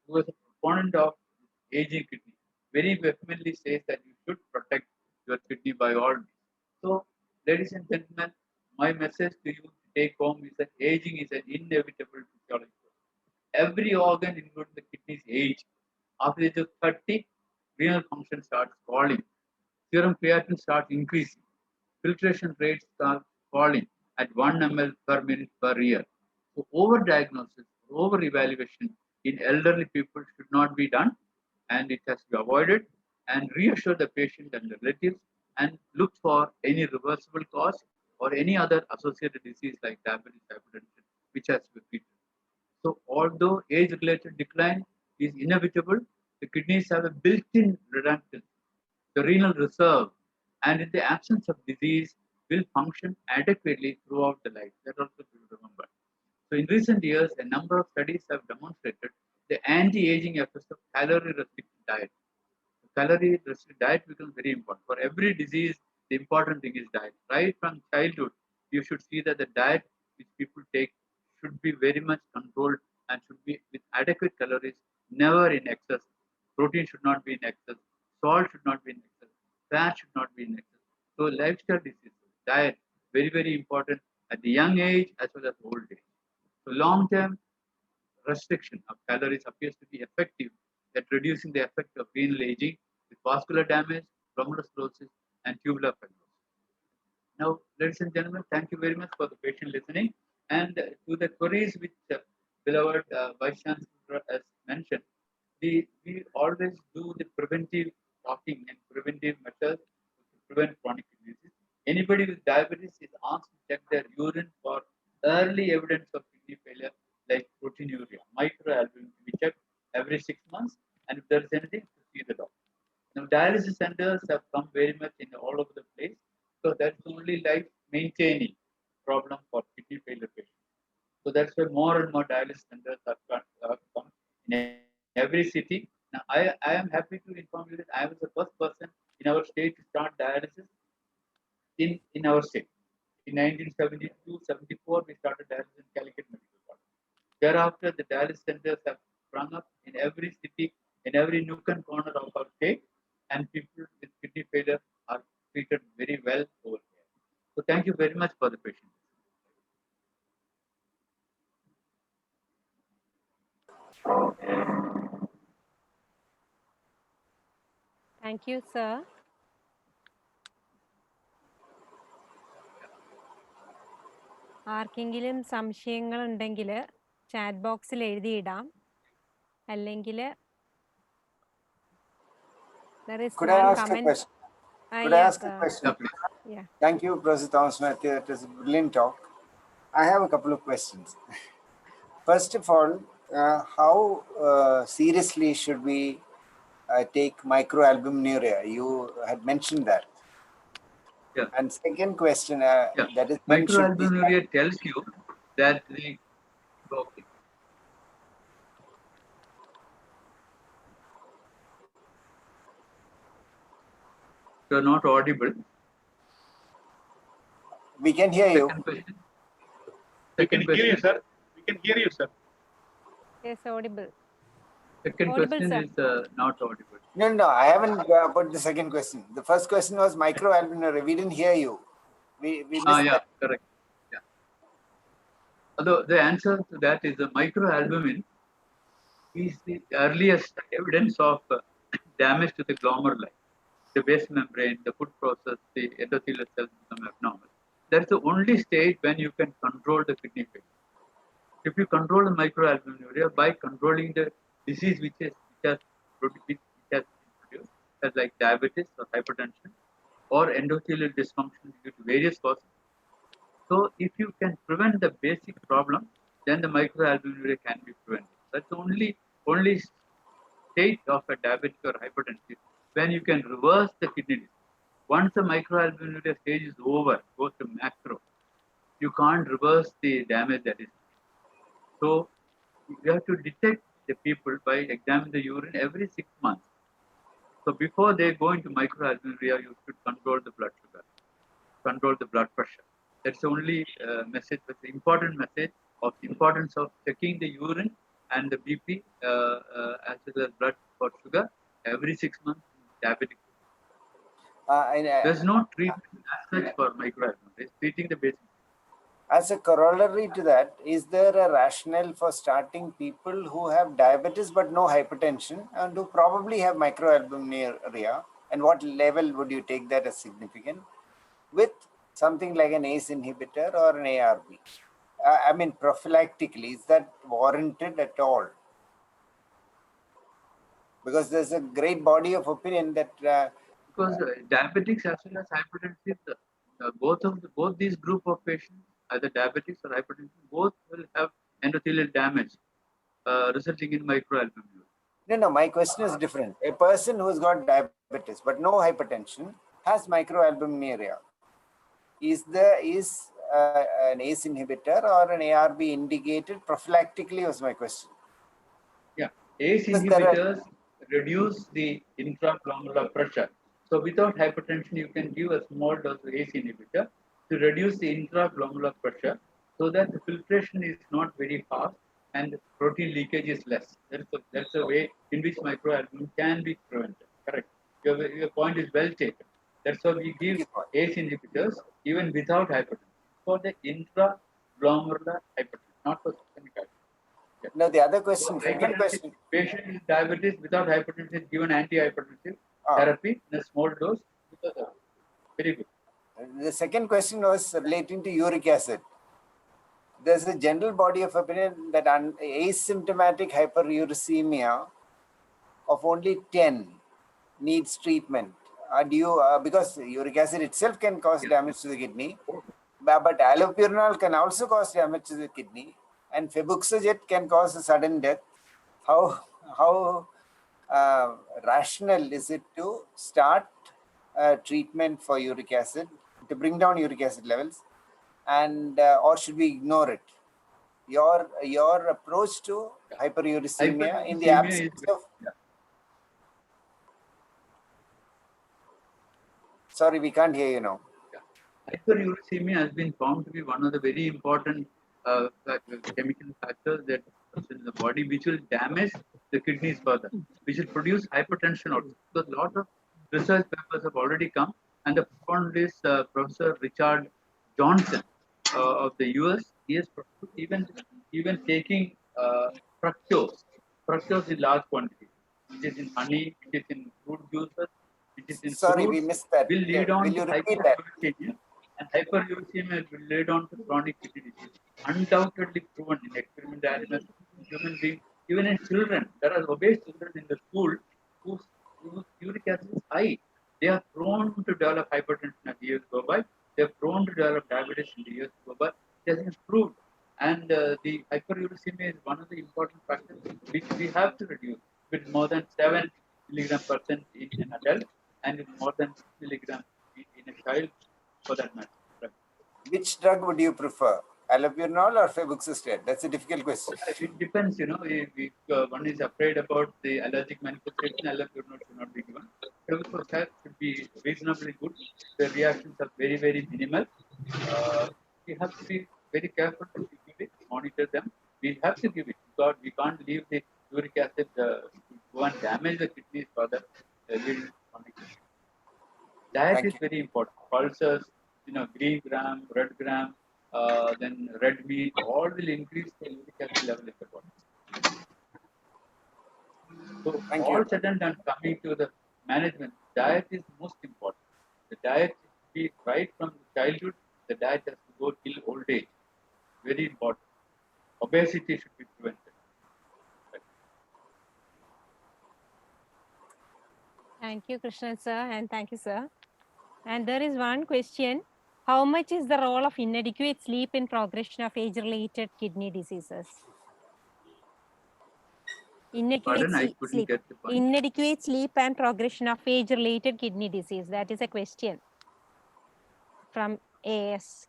who was a proponent of aging kidney, very vehemently says that you should protect your kidney by all means. So, ladies and gentlemen, my message to you to take home is that aging is an inevitable physiology. Every organ, including the kidneys, age. After the age of 30, renal function starts falling. Serum creatinine starts increasing. Filtration rates start falling at 1 ml per minute per year. So overdiagnosis, over-evaluation in elderly people should not be done, and it has to be avoided, and reassure the patient and the relatives and look for any reversible cause or any other associated disease like diabetes, hypertension, which has to be treated. So although age-related decline is inevitable, the kidneys have a built-in redundancy, the renal reserve, and in the absence of disease, will function adequately throughout the life. That also should be remembered. So in recent years, a number of studies have demonstrated the anti-aging effects of calorie-restricted diet. Calorie-restricted diet becomes very important. For every disease, the important thing is diet. Right from childhood, you should see that the diet which people take should be very much controlled and should be with adequate calories, never in excess. Protein should not be in excess. Salt should not be in excess. Fat should not be in excess. So lifestyle diseases, diet, very, very important at the young age as well as old age. So long-term restriction of calories appears to be effective at reducing the effect of renal aging with vascular damage, glomerular sclerosis, and tubular fibrosis. Now, ladies and gentlemen, thank you very much for the patient listening. And to the queries which beloved Vice Chancellor has mentioned, we always do the preventive talking and preventive measures to prevent chronic diseases. Anybody with diabetes is asked to check their urine for early evidence of kidney failure like proteinuria, microalbumin to be checked every 6 months, and if there is anything, to see the doctor. Now, dialysis centers have come very much in all over the place, so that's only life maintaining problem for kidney failure patients. So that's why more and more dialysis centers have come in every city. Now, I am happy to inform you that I was the first person in our state to start dialysis in our state. In 1972-74, we started dialysis in Calicut Medical College. Thereafter, the dialysis centers have sprung up in every city, in every nook and corner of our state, and people with kidney failure are treated very well over here. So thank you very much for the patience. Thank you, sir. ആർക്കെങ്കിലും സംശയങ്ങൾ ഉണ്ടെങ്കിൽ chat ബോക്സിൽ എഴുതിയിടാം, അല്ലെങ്കിൽ there is Could I one ask a comment. question? Could I Yes, ask a question? Yeah, please. Yeah. Thank you, Professor Thomas Matthew. It was a brilliant talk. I have a couple of questions. First of all, how seriously should we take microalbuminuria? You had mentioned that. Yeah. And second question, Yeah. that is, when should we start? Microalbuminuria tells you that the okay. You're not audible. We can hear you. Second question. We can Second hear you, question. sir. We can hear you, sir. Yes, audible. Second Audible, question sir. is not audible. No, I haven't put the second question. The first question was microalbuminuria. We didn't hear you. We missed Yeah, that. correct. Yeah. Although the answer to that is the microalbumin is the earliest evidence of damage to the glomeruli, the base membrane, the food process, the endothelial cells become abnormal. That's the only stage when you can control the kidney failure. If you control the microalbuminuria by controlling the disease which has introduced, as like diabetes or hypertension or endothelial dysfunction due to various causes. So if you can prevent the basic problem, then the microalbuminuria can be prevented. That's the only state of a diabetic or hypertensive when you can reverse the kidney disease. Once the microalbuminuria stage is over, goes to macro, you can't reverse the damage that is. So you have to detect the people by examining the urine every 6 months. So before they go into microalbuminuria, you should control the blood sugar, control the blood pressure. That's the only message, but the important message of the importance of checking the urine and the BP as well as blood for sugar every 6 months in diabetic. There's no treatment as such for microalbuminuria. It's treating the basic. As a corollary to that, is there a rationale for starting people who have diabetes but no hypertension and who probably have microalbuminuria? And what level would you take that as significant? With something like an ACE inhibitor or an ARB? I mean, prophylactically, is that warranted at all? Because there's a great body of opinion that because diabetics as well as hypertensive, both these group of patients, either diabetics or hypertension, both will have endothelial damage resulting in microalbuminuria. No, my question is different. A person who's got diabetes but no hypertension has microalbuminuria. Is an ACE inhibitor or an ARB indicated prophylactically was my question. Yeah, ACE Because there are- inhibitors reduce the intraglomerular pressure. So without hypertension, you can give a small dose of ACE inhibitor to reduce the intraglomerular pressure so that the filtration is not very fast and protein leakage is less. That's the way in which microalbumin can be prevented. Correct. Your point is well taken. That's why we give ACE inhibitors even without hypertension for the intraglomerular hypertension, not for systemic hypertension. No, the other question, second question. Patient with diabetes without hypertension is given antihypertensive therapy in a small dose. Very good. The second question was relating to uric acid. There's a general body of opinion that asymptomatic hyperuricemia of only 10 needs treatment. Because uric acid itself can cause damage to the kidney, but allopurinol can also cause damage to the kidney, and febuxostat can cause a sudden death. How rational is it to start treatment for uric acid to bring down uric acid levels, and or should we ignore it? Your approach to hyperuricemia in the absence of. Sorry, we can't hear you now. Hyperuricemia has been found to be one of the very important chemical factors that in the body which will damage the kidneys further, which will produce hypertension also. Because a lot of research papers have already come, and the proponent is Professor Richard Johnson of the US. He has proposed even taking fructose in large quantity, which is in honey, which is in fruit juices, which is in Sorry, we fruits, missed that. will lead Will on you to repeat that? hyperuricemia, and hyperuricemia will lead on to chronic kidney disease. Undoubtedly proven in experimental animals, in human beings, even in children. There are obese children in the school whose uric acid is high. They are prone to develop hypertension as the years go by. They are prone to develop diabetes in the years go by. It has been proved. And the hyperuricemia is one of the important factors which we have to reduce with more than 7 milligram percent in an adult and with more than 6 milligram in a child for that matter. Which drug would you prefer? Allopurinol or febuxostat? That's a difficult question. It depends, if one is afraid about the allergic manifestation, allopurinol should not be given. Febuxostat should be reasonably good. The reactions are very, very minimal. We have to be very careful to give it, monitor them. We have to give it because we can't leave the uric acid to go and damage the kidneys further. Leading to chronic disease. Diet Thank is you. very important. Pulses, green gram, red gram, then red meat, all will increase the uric acid level in the body. So Thank all you. said and done, coming to the management, diet is most important. The diet should be right from the childhood. The diet has to go till old age. Very important. Obesity should be prevented. Thank you, Krishnan sir, and thank you, sir. And there is one question. How much is the role of inadequate sleep in progression of age-related kidney diseases? Pardon, I couldn't get the point. Inadequate sleep and progression of age-related kidney disease. That is a question from AS.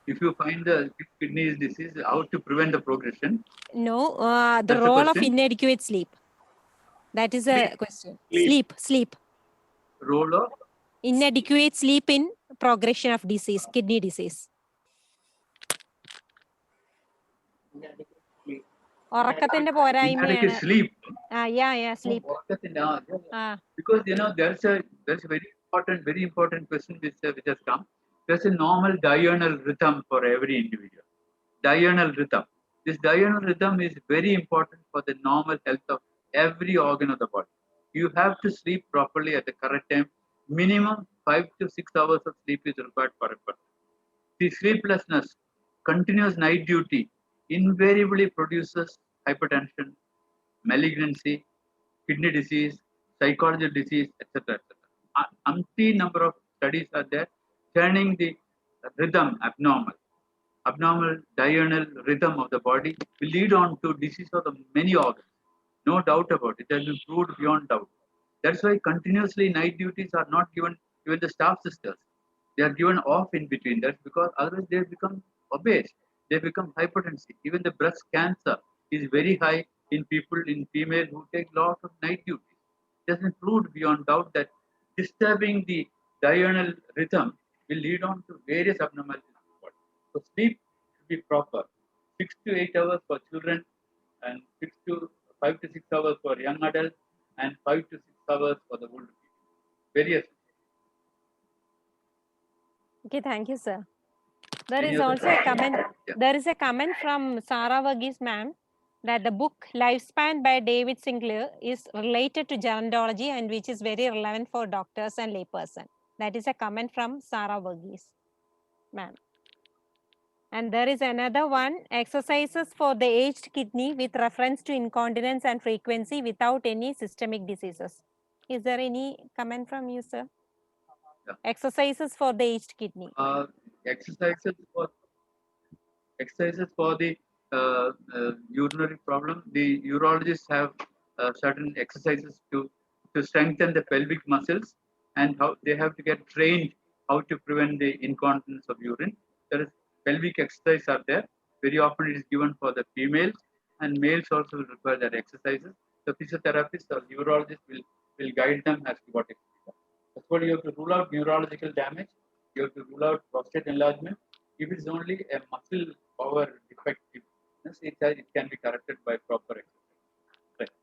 If you find the kidney disease, how to prevent the progression? No, the That's the role of question? inadequate sleep. That is a question. Sleep. Role of Inadequate sleep in progression of disease, kidney disease. ഉറക്കത്തിന്റെ inadequate പോരായ്മയാണ്. sleep. Yeah, sleep. Because there's a very important question which has come. There's a normal diurnal rhythm for every individual. Diurnal rhythm. This diurnal rhythm is very important for the normal health of every organ of the body. You have to sleep properly at the correct time. Minimum 5 to 6 hours of sleep is required for a person. The sleeplessness, continuous night duty, invariably produces hypertension, malignancy, kidney disease, psychological disease, etc. Umpteen number of studies are there turning the rhythm abnormal. Abnormal diurnal rhythm of the body will lead on to disease of the many organs. No doubt about it. It has been proved beyond doubt. That's why continuously night duties are not given even the staff sisters. They are given off in between. That's because otherwise they become obese. They become hypertensive. Even the breast cancer is very high in people, in female who take lot of night duties. It has been proved beyond doubt that disturbing the diurnal rhythm will lead on to various abnormalities in the body. So sleep should be proper. 6 to 8 hours for children and 5 to 6 hours for young adults and 5 to 6 hours for the older people. Very essential. Okay, thank you, sir. There Any is other also a question? comment. Yeah. There is a comment from Sarah Verghese ma'am that the book Lifespan by David Sinclair is related to gerontology and which is very relevant for doctors and layperson. That is a comment from Sarah Verghese ma'am. And there is another one, exercises for the aged kidney with reference to incontinence and frequency without any systemic diseases. Is there any comment from you, sir? Yeah. Exercises for the aged kidney. Exercises for the urinary problem. The urologists have certain exercises to strengthen the pelvic muscles, and how they have to get trained how to prevent the incontinence of urine. There is pelvic exercise are there. Very often it is given for the females, and males also will require that exercises. The physiotherapist or urologist will guide them as to what exercise. That's what you have to rule out neurological damage. you have to rule out prostate enlargement. If it's only a muscle power defectiveness, it can be corrected by proper exercise. Right.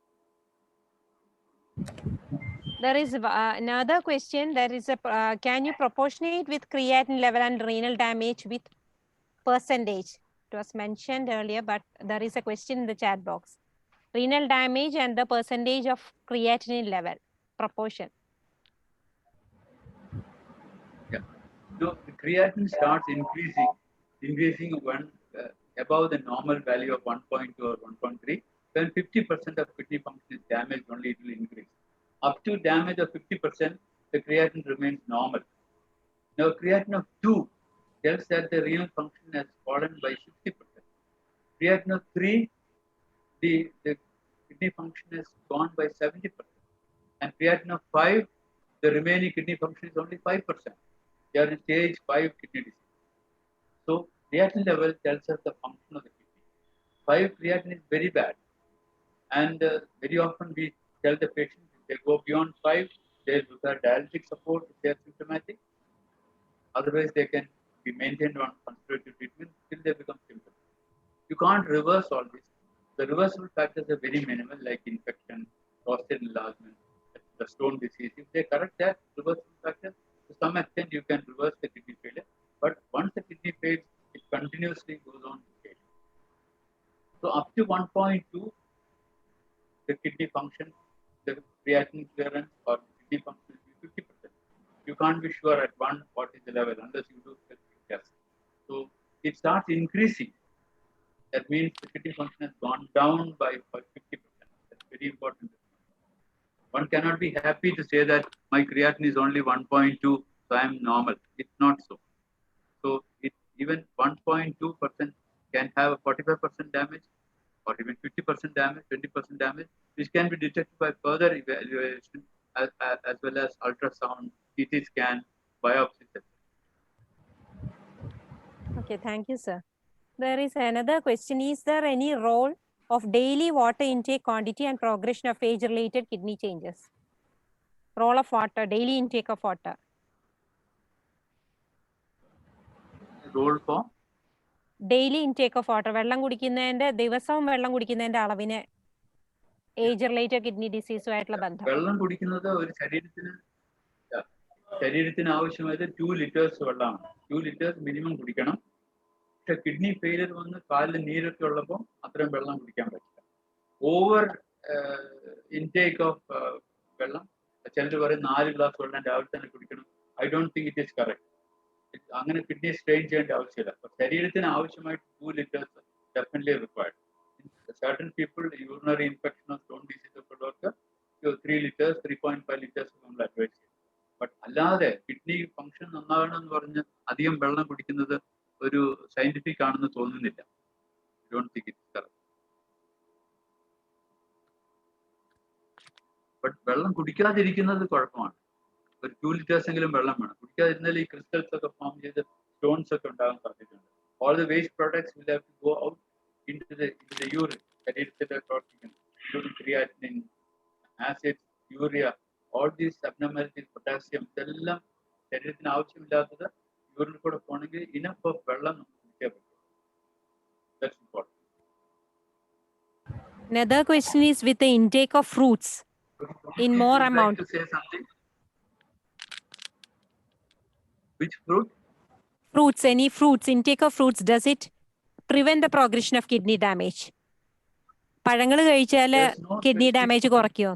There is another question. There is a can you proportionate with creatinine level and renal damage with percentage? It was mentioned earlier, but there is a question in the chat box. Renal damage and the percentage of creatinine level proportion. Yeah. No, the creatinine starts increasing when above the normal value of 1.2 or 1.3. When 50% of kidney function is damaged, only it will increase. Up to damage of 50%, the creatinine remains normal. Now, creatinine of 2 tells that the renal function has fallen by 60%. Creatinine of 3, the kidney function has gone by 70%. And creatinine of 5, the remaining kidney function is only 5%. They are in stage 5 kidney disease. So, creatinine level tells us the function of the kidney. 5 creatinine is very bad. And very often we tell the patient if they go beyond 5, they require dialytic support if they are symptomatic. Otherwise, they can be maintained on conservative treatment till they become symptomatic. You can't reverse all this. The reversible factors are very minimal, like infection, prostate enlargement, the stone disease. If they correct that reversible factor, to some extent you can reverse the kidney failure. But once the kidney fails, it continuously goes on to fail. So up to 1.2, the kidney function, the creatinine clearance or kidney function will be 50%. You can't be sure at what is the level unless you do specific tests. So it starts increasing. That means the kidney function has gone down by 50%. That's very important. One cannot be happy to say that my creatinine is only 1.2, so I am normal. It's not so. So even 1.2% can have a 45% damage, or even 50% damage, 20% damage, which can be detected by further evaluation as well as ultrasound, CT scan, biopsy. Okay, thank you, sir. There is another question. Is there any role of daily water intake quantity and progression of age-related kidney changes? Role of water, daily intake of water. Role for? Daily intake of water. വെള്ളം കുടിക്കുന്നതിന്റെ ദിവസവും വെള്ളം കുടിക്കുന്നതിന്റെ അളവിനെ age related kidney ഡിസീസുമായിട്ടുള്ള ബന്ധം. വെള്ളം കുടിക്കുന്നത് ഒരു ശരീരത്തിന് ആവശ്യമായത് 2 liters വെള്ളമാണ്. 2 liters മിനിമം കുടിക്കണം. പക്ഷെ കിഡ്നി ഫെയിലിയർ വന്ന് കാലിൽ നീരൊക്കെ ഉള്ളപ്പോൾ അത്രയും വെള്ളം കുടിക്കാൻ പറ്റില്ല. ഓവർ ഇൻടേക്ക് ഓഫ് വെള്ളം, ചിലർ പറയും 4 ഗ്ലാസ് വെള്ളം രാവിലെ തന്നെ കുടിക്കണം. I don't think it is correct. അങ്ങനെ കിഡ്നി സ്ട്രെയിൻ ചെയ്യേണ്ട ആവശ്യമില്ല. ശരീരത്തിന് ആവശ്യമായിട്ട് 2 liters definitely required. Certain people, urinary infection or stone disease ഒക്കെ ഉള്ളവർക്ക് 3 liters, 3.5 liters നമ്മൾ അഡ്വൈസ് ചെയ്യും. ബട്ട് അല്ലാതെ കിഡ്നി ഫംഗ്ഷൻ നന്നാകണമെന്ന് പറഞ്ഞ് അധികം വെള്ളം കുടിക്കുന്നത് ഒരു സയന്റിഫിക് ആണെന്ന് തോന്നുന്നില്ല. Don't think it's correct. But വെള്ളം കുടിക്കാതിരിക്കുന്നത് കുഴപ്പമാണ്. ഒരു 2 liters എങ്കിലും വെള്ളം വേണം. കുടിക്കാതിരുന്നാൽ ഈ ക്രിസ്റ്റൽസ് ഒക്കെ ഫോം ചെയ്ത് സ്റ്റോൺസ് ഒക്കെ ഉണ്ടാകാൻ സാധ്യതയുണ്ട്. All the waste products will have to go out into the urine. ശരീരത്തിലെ പ്രവർത്തിക്കുന്നു. including creatinine, acids, urea, all these abnormalities, potassium, ഇതെല്ലാം ശരീരത്തിന് ആവശ്യമില്ലാത്തത് യൂറിനിൽ കൂടെ പോകണമെങ്കിൽ ഇനഫ് ഓഫ് വെള്ളം നമുക്ക് കുടിക്കാൻ പറ്റും. That's important. Another question is with the intake of fruits in more amount. Like to say something? Which fruit? Fruits, any fruits, intake of fruits, does it prevent the progression of kidney damage? പഴങ്ങൾ കഴിച്ചാൽ kidney damage കുറയ്ക്കുമോ?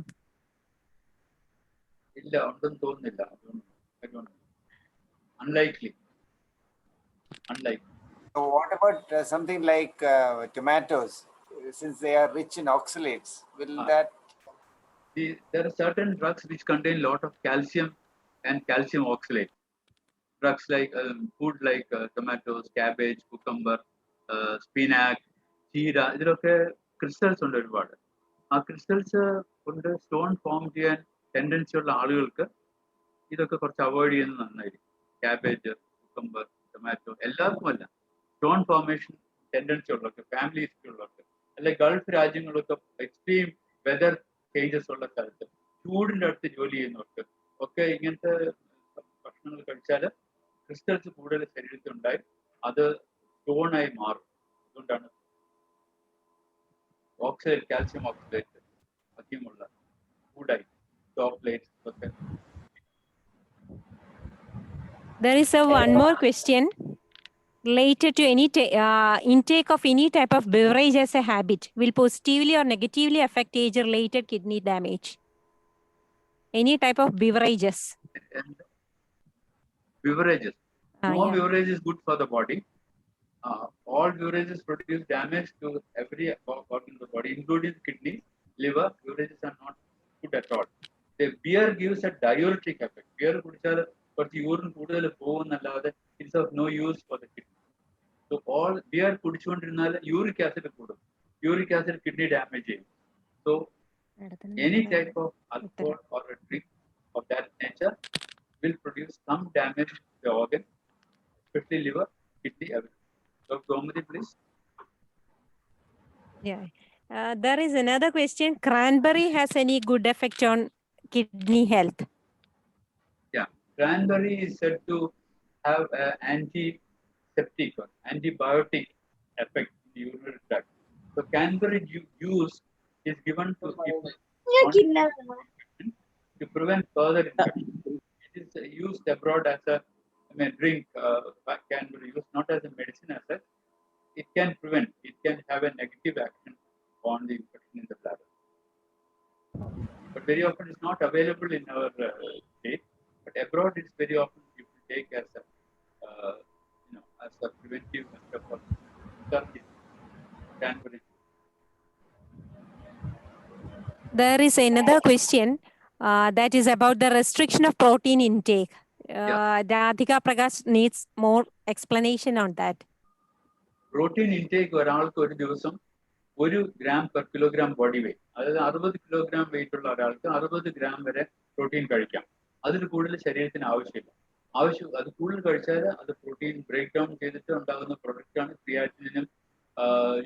ഇല്ല, ഒന്നും തോന്നുന്നില്ല. Unlikely. So what about something like tomatoes? Since they are rich in oxalates, will that? There are certain drugs which contain lot of calcium and calcium oxalate. Drugs like food like tomatoes, cabbage, cucumber, spinach, ചീര, ഇതിലൊക്കെ crystals ഉണ്ട് ഒരുപാട്. ആ crystals കൊണ്ട് stone form ചെയ്യാൻ tendency ഉള്ള ആളുകൾക്ക് ഇതൊക്കെ കുറച്ച് അവോയ്ഡ് ചെയ്യുന്നത് നന്നായിരിക്കും. ക്യാബേജ്, കുക്കമ്പർ, ടൊമാറ്റോ, എല്ലാവർക്കും അല്ല. സ്റ്റോൺ ഫോർമേഷൻ ടെൻഡൻസി ഉള്ളവർക്ക്, ഫാമിലി ഹിസ്റ്ററി ഉള്ളവർക്ക്, അല്ലെങ്കിൽ ഗൾഫ് രാജ്യങ്ങളൊക്കെ എക്സ്ട്രീം വെതർ ചേഞ്ചസ് ഉള്ള സ്ഥലത്ത് ചൂടിൻ്റെ അടുത്ത് ജോലി ചെയ്യുന്നവർക്ക് ഒക്കെ ഇങ്ങനത്തെ ഭക്ഷണങ്ങൾ കഴിച്ചാൽ ക്രിസ്റ്റൽസ് കൂടുതൽ ശരീരത്തിൽ ഉണ്ടായി അത് സ്റ്റോണായി മാറും. അതുകൊണ്ടാണ് ഓക്സൈഡ്, കാൽസ്യം ഓക്സൈഡ് അധികമുള്ള ഫുഡായി ചോക്ലേറ്റ്സ് ഒക്കെ. There is one more question related to any intake of any type of beverage as a habit will positively or negatively affect age-related kidney damage. Any type of beverages. And beverages. No Yeah. beverage is good for the body. All beverages produce damage to every organ of the body, including kidney, liver. Beverages are not good at all. The beer gives a diuretic effect. Beer കുടിച്ചാൽ കുറച്ച് urine കൂടുതൽ പോകുന്നല്ലാതെ it's of no use for the kidney. So all beer കുടിച്ചുകൊണ്ടിരുന്നാൽ uric acid കൂടും. Uric acid kidney damage ചെയ്യും. So any type of alcohol or a drink of that nature will produce some damage to the organ, especially liver, kidney, everything. Dr. Gomati, please. Yeah. There is another question. Cranberry has any good effect on kidney health? Yeah, cranberry is said to have an antiseptic or antibiotic effect in the urinary tract. So cranberry juice is given to people to prevent further infection. It is used abroad as a drink. Cranberry used not as a medicine as such. It can prevent. It can have a negative action on the infection in the bladder. But very often it's not available in our state. But abroad, it's very often people take as a as a preventive measure for cranberry. There is another question that is about the restriction of protein intake. Radhika Prakash needs more explanation on that. Protein intake ഒരാൾക്ക് ഒരു ദിവസം 1 gram per kilogram body wait, അതായത് 60 kilogram wait ഉള്ള ഒരാൾക്ക് 60 gram വരെ protein കഴിക്കാം. അതിൽ കൂടുതൽ ശരീരത്തിന് ആവശ്യമില്ല. അത് കൂടുതൽ കഴിച്ചാൽ അത് പ്രോട്ടീൻ ബ്രേക്ക് ഡൗൺ ചെയ്തിട്ട് ഉണ്ടാകുന്ന പ്രൊഡക്റ്റാണ് ക്രിയാറ്റിനും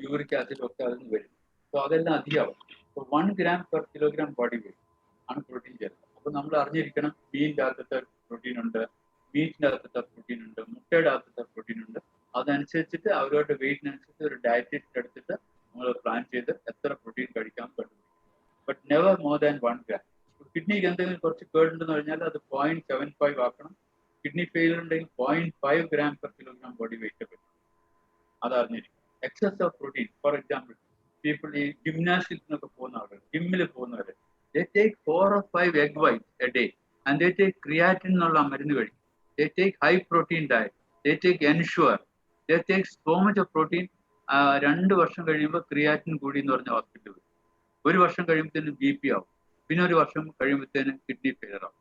യൂറിക് ആസിഡും ഒക്കെ അതിൽ നിന്ന് വരും. സോ അതെല്ലാം അധികമാവും. So 1 gram per kilogram body weight ആണ് പ്രോട്ടീൻ ചേരുന്നത്. അപ്പോൾ നമ്മൾ അറിഞ്ഞിരിക്കണം മീനിൻ്റെ അകത്തെ പ്രോട്ടീൻ ഉണ്ട്, മീറ്റിൻ്റെ അകത്തെ പ്രോട്ടീൻ ഉണ്ട്, മുട്ടയുടെ അകത്തെ പ്രോട്ടീൻ ഉണ്ട്. അതനുസരിച്ചിട്ട് അവരുടെ വെയിറ്റിനനുസരിച്ച് ഒരു ഡയറ്റ് എടുത്തിട്ട് നമ്മൾ പ്ലാൻ ചെയ്ത് എത്ര പ്രോട്ടീൻ കഴിക്കാൻ പറ്റും. But never more than 1 gram. കിഡ്നിക്ക് എന്തെങ്കിലും കുറച്ച് കേടുണ്ടെന്ന് കഴിഞ്ഞാൽ അത് 0.75 ആക്കണം. കിഡ്നി ഫെയിലർ ഉണ്ടെങ്കിൽ 0.5 gram per kilogram body weight പറ്റും. അതറിഞ്ഞിരിക്കും. Excess of protein, for example people ഈ ജിംനാസ്റ്റിക്സിനൊക്കെ പോകുന്ന ആളുകൾ, ജിമ്മിൽ പോകുന്നവര്, they take 4 or 5 egg whites a day and they take creatine എന്നുള്ള മരുന്ന് കഴിക്കും. They take high protein diet. They take Ensure. They take so much of protein. 2 വർഷം കഴിയുമ്പോൾ ക്രിയാറ്റിൻ കൂടി എന്ന് പറഞ്ഞ ഹോസ്പിറ്റൽ വരും. 1 വർഷം കഴിയുമ്പോഴത്തേനും BP ആവും. പിന്നെ 1 വർഷം കഴിയുമ്പോഴത്തേനും കിഡ്നി ഫെയിലർ ആവും.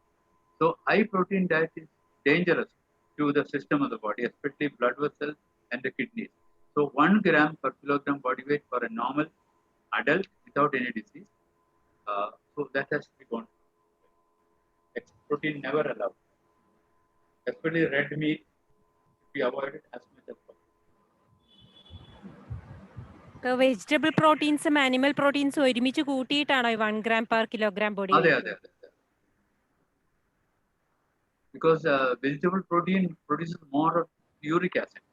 So high protein diet is dangerous to the system of the body, especially blood vessels and the kidneys. So 1 gram per kilogram body weight for a normal adult without any disease. So that has to be gone. Protein never allowed. Especially red meat should be avoided as much as possible. So vegetable proteins and animal proteins ഒരുമിച്ച് കൂട്ടിയിട്ടാണോ 1 gram per kilogram body weight? അതെ. Because vegetable protein produces more of uric acid.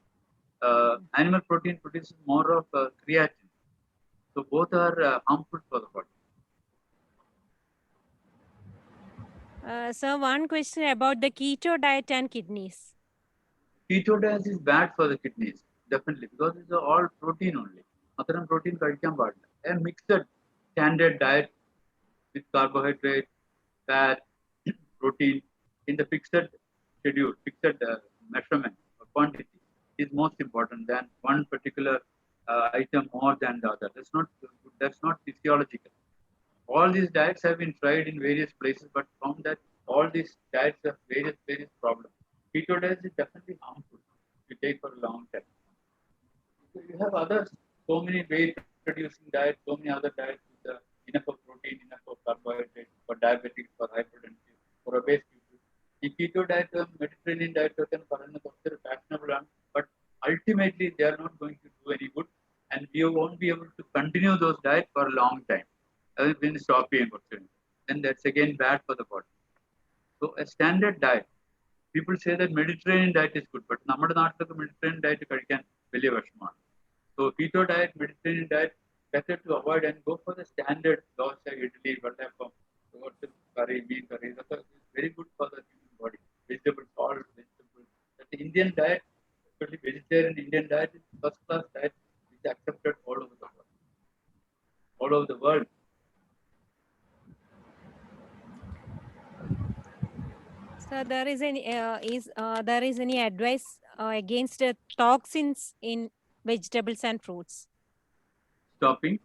Animal protein produces more of creatine. So both are harmful for the body. So one question about the keto diet and kidneys. Keto diet is bad for the kidneys, definitely, because it's all protein only. അത്തരം protein കഴിക്കാൻ പാടില്ല. A mixed standard diet with carbohydrate, fat, protein in the fixed schedule, fixed measurement or quantity is most important than one particular item more than the other. That's not physiological. All these diets have been tried in various places, but found that all these diets have various problems. Keto diet is definitely harmful to take for a long time. So you have others, so many weight-reducing diets, so many other diets with enough of protein, enough of carbohydrates for diabetics, for hypertension, for obese people. The keto diet, Mediterranean diet, fashionable, but ultimately they are not going to do any good, and we won't be able to continue those diets for a long time. Then stop being, then that's again bad for the body. So a standard diet people say that Mediterranean diet is good, but നമ്മുടെ നാട്ടിലൊക്കെ Mediterranean diet കഴിക്കാൻ വലിയ വിഷമമാണ്. So keto diet, Mediterranean diet, better to avoid and go for the standard dosa, idli, vadappam, curry, bean curry. That's very good for the human body. Vegetables, all vegetables. But the Indian diet, especially vegetarian Indian diet, is first class diet, which is accepted all over the world. All over the world. So there is any advice against toxins in vegetables and fruits? Stopping.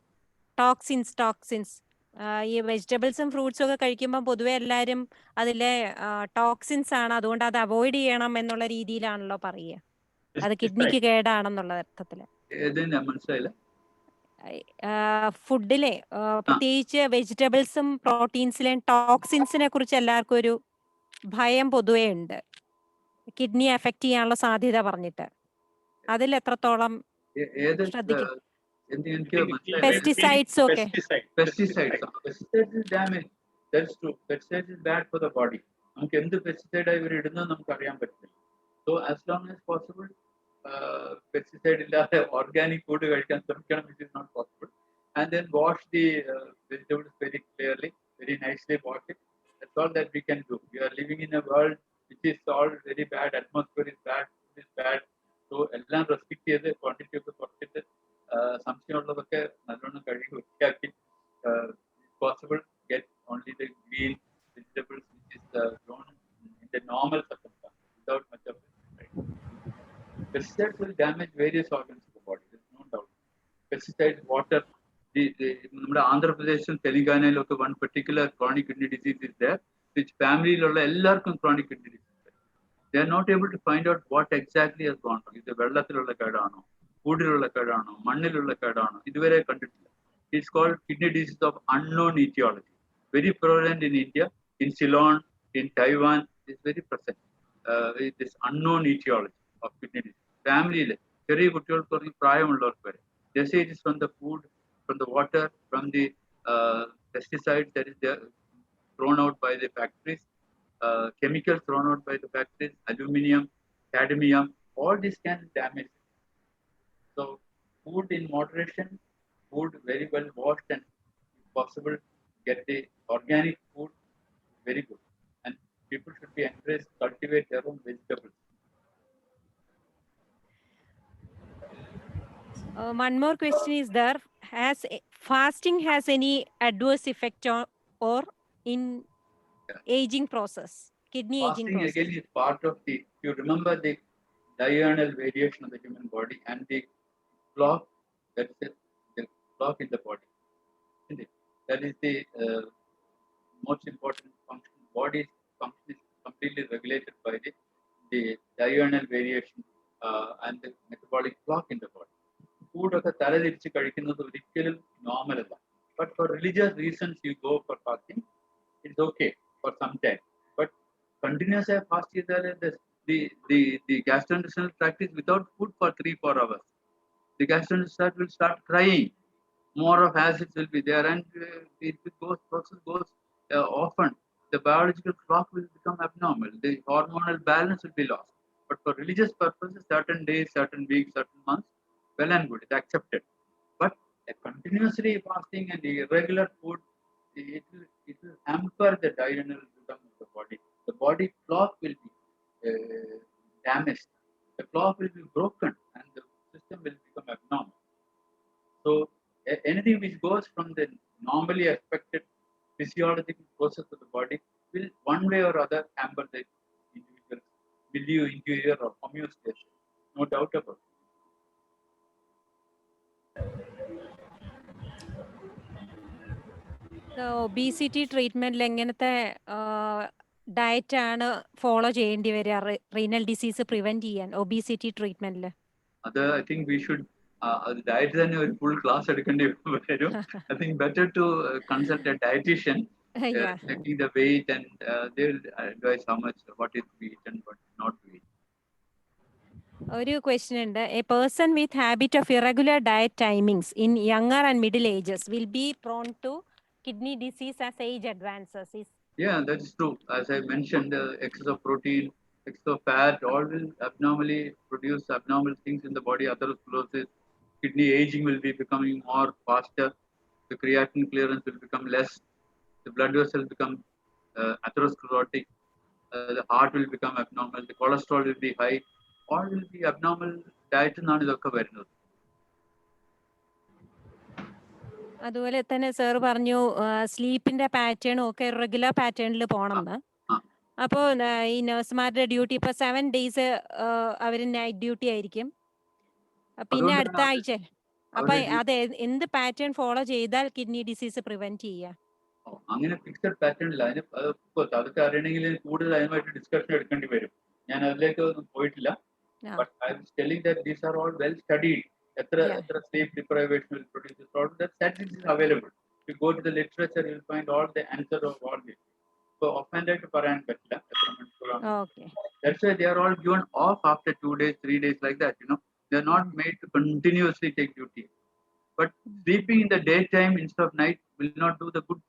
Toxins. ഈ വെജിറ്റബിൾസും ഫ്രൂട്ട്സും ഒക്കെ കഴിക്കുമ്പോൾ പൊതുവെ എല്ലാവരും അതിലെ toxins ആണ്, അതുകൊണ്ട് അത് അവോയ്ഡ് ചെയ്യണം എന്നുള്ള രീതിയിലാണല്ലോ പറയുക. അത് കിഡ്നിക്ക് കേടാണെന്നുള്ള അർത്ഥത്തില്. മനസ്സിലായില്ല. ഫുഡിലെ പ്രത്യേകിച്ച് വെജിറ്റബിൾസും പ്രോട്ടീൻസിലെയും ടോക്സിൻസിനെ കുറിച്ച് എല്ലാവർക്കും ഒരു ഭയം പൊതുവേ ഉണ്ട്, കിഡ്നി എഫക്ട് ചെയ്യാനുള്ള സാധ്യത പറഞ്ഞിട്ട്. അതിൽ എത്രത്തോളം ശ്രദ്ധിക്കും? Pesticides, okay. Pesticides is damage. That's true. Pesticides is bad for the body. നമുക്ക് എന്ത് പെസ്റ്റിസൈഡ് ഇവർ ഇടുന്നത് നമുക്ക് അറിയാൻ പറ്റില്ല. So as long as possible, pesticide ഇല്ലാതെ ഓർഗാനിക് ഫുഡ് കഴിക്കാൻ ശ്രമിക്കണം, which is not possible. And then wash the vegetables very clearly, very nicely wash it. That's all that we can do. We are living in a world which is all very bad. Atmosphere is bad, food is bad. So എല്ലാം restrict ചെയ്ത് quantity ഒക്കെ കുറച്ചിട്ട് സംശയമുള്ളതൊക്കെ നല്ലോണം കഴുകി വൃത്തിയാക്കി possible get only the green vegetables which is grown in the normal circumstances without much of pesticide. Pesticides will damage various organs of the body. There's no doubt. Pesticides, water. നമ്മുടെ ആന്ധ്രാപ്രദേശും തെലങ്കാനയിലൊക്കെ one particular chronic kidney disease is there, which ഫാമിലിയിലുള്ള എല്ലാവർക്കും chronic kidney disease. They are not able to find out what exactly has gone wrong. ഇത് വെള്ളത്തിലുള്ള കേടാണോ, ഫുഡിലുള്ള കേടാണോ, മണ്ണിലുള്ള കേടാണോ, ഇതുവരെ കണ്ടിട്ടില്ല. It's called kidney disease of unknown etiology. Very prevalent in India, in Ceylon, in Taiwan. It's very present. This unknown etiology of kidney disease. Family, ചെറിയ കുട്ടികൾക്ക് തുടങ്ങി പ്രായമുള്ളവർക്ക് വരെ. They say it is from the food, from the water, from the pesticides that is thrown out by the factories, chemicals thrown out by the factories, aluminum, cadmium, all this can damage. So food in moderation, food very well washed, and if possible get the organic food, very good. And people should be encouraged to cultivate their own vegetables. One more question is there. Fasting has any adverse effect on or in aging process, kidney aging Fasting process? again is part of the, you remember the diurnal variation of the human body and the clock, that's it, the clock in the body. Isn't it? That is the most important function. Body's function is completely regulated by the diurnal variation and the metabolic clock in the body. Food ഒക്കെ തലതിരിച്ച് കഴിക്കുന്നത് ഒരിക്കലും normal അല്ല. But for religious reasons you go for fasting, it's okay for some time. But continuous fast ചെയ്താൽ the gastrointestinal tract is without food for 3-4 hours. The gastrointestinal tract will start crying. More of acids will be there, and process goes often. The biological clock will become abnormal. The hormonal balance will be lost. But for religious purposes, certain days, certain weeks, certain months, well and good, it's accepted. But continuously fasting and irregular food, it will hamper the diurnal rhythm of the body. The body clock will be damaged. The clock will be broken, and the system will become abnormal. So anything which goes from the normally expected physiological process of the body will one way or other hamper the individual's milieu, interior, or homeostasis. No doubt about it. Obesity ട്രീറ്റ്മെന്റിൽ എങ്ങനത്തെ diet ആണ് follow ചെയ്യേണ്ടി വരിക renal disease prevent ചെയ്യാൻ obesity ട്രീറ്റ്മെന്റിൽ? അത് I think we should diet തന്നെ ഒരു ഫുൾ ക്ലാസ് എടുക്കേണ്ടി വരും. I think better to consult a dietitian, checking the weight, and they will advise how much, what is to be eaten, what not to eat. ഒരു question ഉണ്ട്. A person with habit of irregular diet timings in younger and middle ages will be prone to kidney disease as age advances. Yeah, that is true. As I mentioned, excess of protein, exofat, all will abnormally produce abnormal things in the body, atherosclerosis, kidney aging will be becoming more faster, the creatinine clearance will become less, the blood vessels become atherosclerotic, the heart will become abnormal, the cholesterol will be high, all will be abnormal diet എന്നാണ് ഇതൊക്കെ വരുന്നത്. അതുപോലെ തന്നെ sir പറഞ്ഞു സ്ലീപ്പിന്റെ പാറ്റേണും ഒക്കെ regular പാറ്റേണിൽ പോകണമെന്ന്. ആ. അപ്പോൾ ഈ നഴ്സുമാരുടെ ഡ്യൂട്ടി ഇപ്പോൾ 7 days അവർ നൈറ്റ് ഡ്യൂട്ടി ആയിരിക്കും. പിന്നെ അതുകൊണ്ടാണ് അടുത്ത ആഴ്ച അപ്പൊ അവരുടെ അത് എന്ത് പാറ്റേൺ ഫോളോ ചെയ്താൽ കിഡ്നി ഡിസീസ് പ്രിവെന്റ് ചെയ്യാം? അങ്ങനെ ഫിക്സഡ് പാറ്റേൺ ഇല്ല. അതിന് അതൊക്കെ അറിയണമെങ്കിൽ കൂടുതൽ അതിനുമായിട്ട് ഡിസ്കഷൻ എടുക്കേണ്ടി വരും. ഞാൻ അതിലേക്ക് ഒന്നും പോയിട്ടില്ല. But I was telling that these are all well studied. Etra sleep deprivation will produce this problem. That statistics is available. If you go to the literature, you will find all the answer of all this. So offended to parayan patla. Okay. That's why they are all given off after 2 days, 3 days like that. They are not made to continuously take duty. But sleeping in the daytime instead of night will not do the good.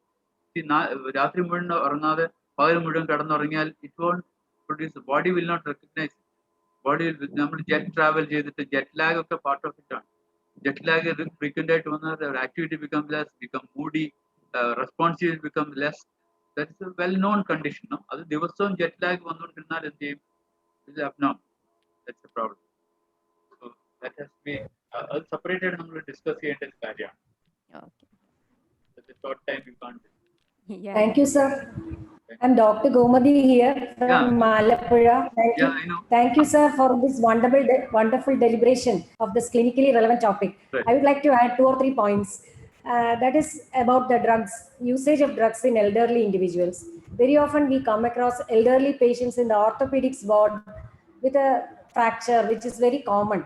രാത്രി മുഴുവൻ ഉറങ്ങാതെ പകൽ മുഴുവൻ കിടന്നുറങ്ങിയാൽ it won't produce. The body will not recognize. Body will, നമ്മൾ jet travel ചെയ്തിട്ട് jet lag ഒക്കെ part of it ആണ്. Jet lag frequent ആയിട്ട് വന്നാൽ activity become less, become Moody, responsive become less. That's A well known condition. അത് ദിവസവും jet lag വന്നുകൊണ്ടിരുന്നാൽ എന്ത് ചെയ്യും? ഇത് abnormal. That's A problem. So that has B അത് സെപ്പറേറ്റ് ആയിട്ട് നമ്മൾ ഡിസ്കസ് ചെയ്യേണ്ട ഒരു കാര്യമാണ്. Short time you can't. Thank you, sir. I'm Dr. Gomadi here from Malappuzha. Thank you, sir, for this wonderful deliberation of this clinically relevant topic. Right. I would like to add 2 or 3 points. That is about the drugs, usage of drugs in elderly individuals. Very often we come across elderly patients in the orthopedics ward with a fracture, which is very common.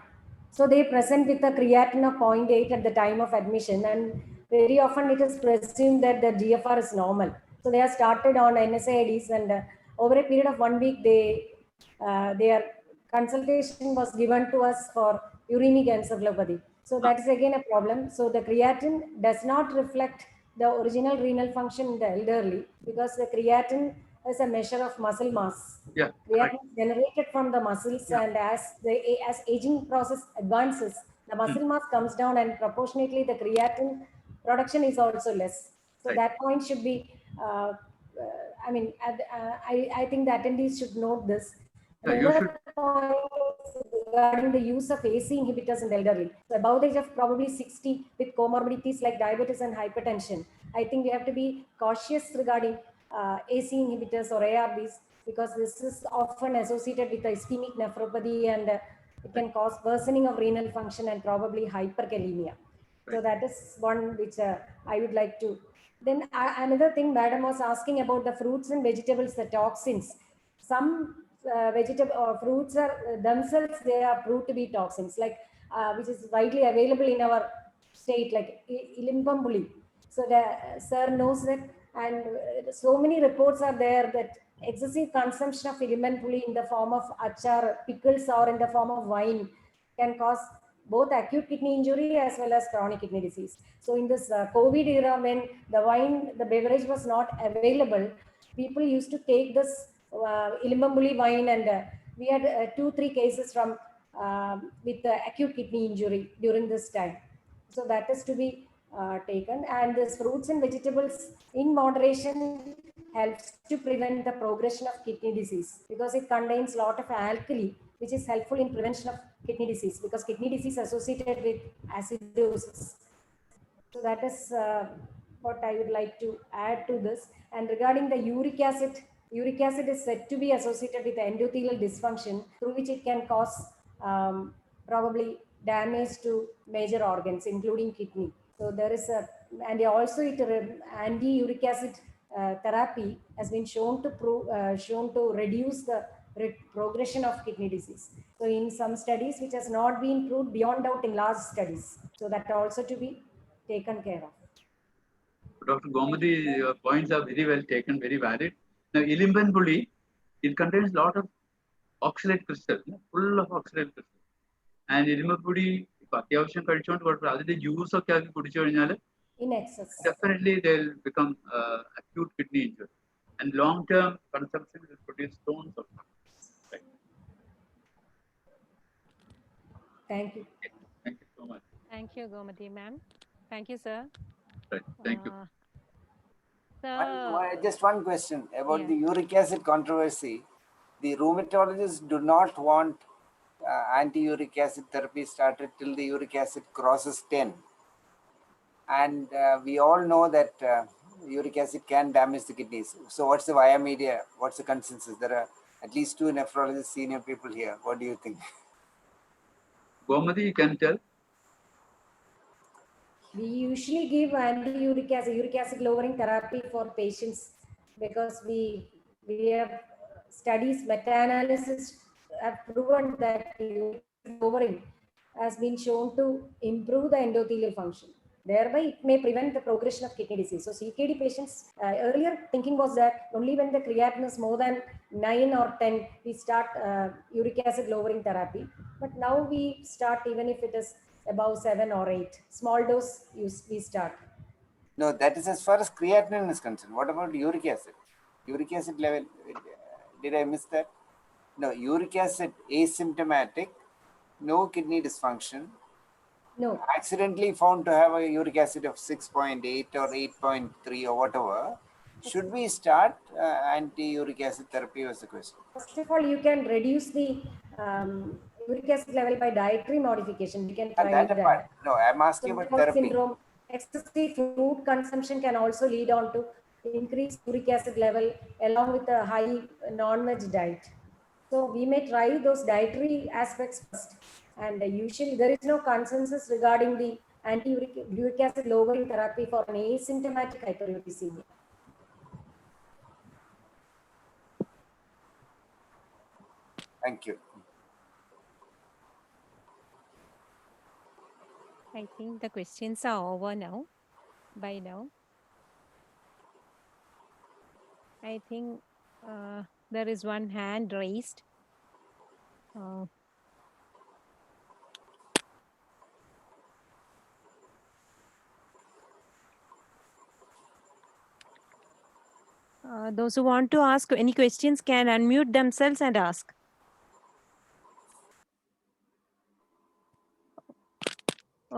So they present with a creatinine of 0.8 at the time of admission, and very often it is presumed that the GFR is normal. So they are started on NSAIDs, and over a period of 1 week, their consultation was given to us for uremic encephalopathy. So that is again a problem. So the creatinine does not reflect the original renal function in the elderly, because the creatinine is a measure of muscle mass. Yeah, creatinine is generated from the muscles, and as aging process advances, the muscle mass comes down, and proportionately the creatinine production is also less. So that point should be, I think the attendees should note this. Another point regarding the use of ACE inhibitors in the elderly. So above the age of probably 60 with comorbidities like diabetes and hypertension, I think we have to be cautious regarding ACE inhibitors or ARBs, because this is often associated with ischemic nephropathy, and it can cause worsening of renal function and probably hyperkalemia. So that is one which I would like to. Then another thing, madam was asking about the fruits and vegetables, the toxins. Some fruits are themselves, they are proved to be toxins, like which is widely available in our state, like Ilimpambuli. So the sir knows that, and so many reports are there that excessive consumption of Ilimpambuli in the form of achar, pickles, or in the form of wine can cause both acute kidney injury as well as chronic kidney disease. So in this COVID era, when the beverage was not available, people used to take this Ilimpambuli wine, and we had 2-3 cases from with acute kidney injury during this time. So that is to be taken, and this fruits and vegetables in moderation helps to prevent the progression of kidney disease, because it contains a lot of alkali, which is helpful in prevention of kidney disease, because kidney disease is associated with acidosis. So that is what I would like to add to this. And regarding the uric acid is said to be associated with endothelial dysfunction, through which it can cause probably damage to major organs, including kidney. So there is and also anti-uric acid therapy has been shown to reduce the progression of kidney disease. So in some studies, which has not been proved beyond doubt in large studies. So that also to be taken care of. Dr. Gomadi, your points are very well taken, very valid. Now, Ilimpambuli, it contains a lot of oxalate crystals, full of oxalate crystals. And Ilimpambuli, അത്യാവശ്യം കഴിച്ചുകൊണ്ട് കുഴപ്പമില്ല. അതിന്റെ juice ഒക്കെ ആക്കി കുടിച്ചു കഴിഞ്ഞാൽ in excess, definitely they'll become acute kidney injury, and long-term consumption will produce stones of. Right. Thank you. Thank you so much. Thank you, Gomati ma'am. Thank you, sir. Right. Thank you. Just one question about Yeah. the uric acid controversy. The rheumatologists do not want anti-uric acid therapy started till the uric acid crosses 10. And we all know that uric acid can damage the kidneys. So what's the via media? What's the consensus? There are at least 2 nephrologists, senior people here. What do you think? Gomati, you can tell. We usually give anti-uric acid lowering therapy for patients because we have studies, meta-analysis have proven that uric acid lowering has been shown to improve the endothelial function. Thereby, it may prevent the progression of kidney disease. So CKD patients, earlier thinking was that only when the creatinine is more than 9 or 10, we start uric acid lowering therapy. But now we start even if it is above 7 or 8. Small dose we start. No, that is as far as creatinine is concerned. What about uric acid? Uric acid level, did I miss that? No, uric acid asymptomatic, no kidney dysfunction, No, accidentally found to have a uric acid of 6.8 or 8.3 or whatever. Should we start anti-uric acid therapy was the question. first of all, you can reduce the uric acid level by dietary modification. You can try That that. apart, no, I'm asking about Metabolic therapy. syndrome, excessive food consumption can also lead on to increased uric acid level along with a high non-veg diet. So we may try those dietary aspects first. And usually there is no consensus regarding the anti-uric acid lowering therapy for an asymptomatic hyperuricemia. Thank you. I think the questions are over now. By now, I think there is one hand raised. Those who want to ask any questions can unmute themselves and ask.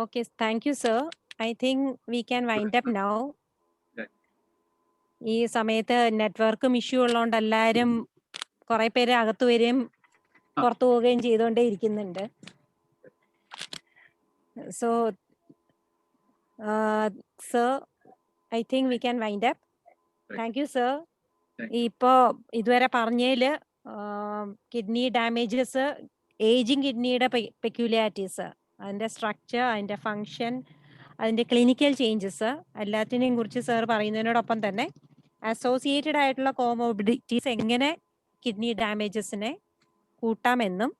Okay, thank you, sir. I think we can wind up now. Right. ഈ സമയത്ത് നെറ്റ്വർക്കും issue ഉള്ളതുകൊണ്ട് എല്ലാവരും കുറെ പേര് അകത്ത് വരികയും പുറത്തു പോവുകയും ചെയ്തുകൊണ്ടേ ഇരിക്കുന്നുണ്ട്. So, sir, I think we can wind up. Thank you, sir. ഇപ്പോൾ ഇതുവരെ പറഞ്ഞതിൽ കിഡ്നി ഡാമേജസ്, ഏജിങ് കിഡ്നിയുടെ പെക്യുലാരിറ്റീസ്, അതിൻ്റെ സ്ട്രക്ചർ, അതിൻ്റെ ഫങ്ഷൻ, അതിൻ്റെ ക്ലിനിക്കൽ ചേഞ്ചസ് എല്ലാത്തിനെയും കുറിച്ച് സാർ പറയുന്നതിനോടൊപ്പം തന്നെ അസോസിയേറ്റഡ് ആയിട്ടുള്ള കോമോർബിഡിറ്റീസ് എങ്ങനെ കിഡ്നി ഡാമേജസിനെ കൂട്ടാമെന്നും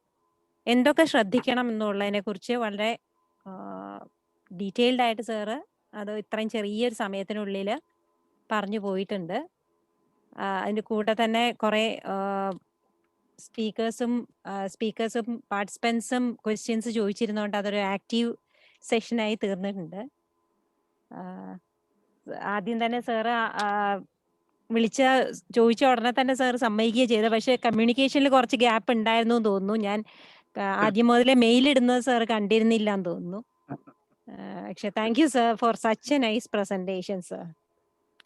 എന്തൊക്കെ ശ്രദ്ധിക്കണം എന്നുള്ളതിനെക്കുറിച്ച് വളരെ ഡീറ്റെയിൽഡ് ആയിട്ട് സാറ് അത് ഇത്രയും ചെറിയൊരു സമയത്തിനുള്ളിൽ പറഞ്ഞു പോയിട്ടുണ്ട്. അതിൻ്റെ കൂടെ തന്നെ കുറേ സ്പീക്കേഴ്സും പാർട്ടിസിപ്പൻസും ക്വസ്റ്റ്യൻസ് ചോദിച്ചിരുന്നതുകൊണ്ട് അതൊരു ആക്റ്റീവ് സെഷനായി തീർന്നിട്ടുണ്ട്. ആദ്യം തന്നെ സാറ് ചോദിച്ച ഉടനെ തന്നെ സാർ സമ്മതിക്കുകയും ചെയ്തത്. പക്ഷേ കമ്മ്യൂണിക്കേഷനിൽ കുറച്ച് ഗ്യാപ്പ് ഉണ്ടായിരുന്നു എന്ന് തോന്നുന്നു. ഞാൻ ആദ്യം മുതലേ മെയിൽ ഇടുന്നത് സാർ കണ്ടിരുന്നില്ല എന്ന് തോന്നുന്നു. പക്ഷേ thank you sir for such A nice presentation sir.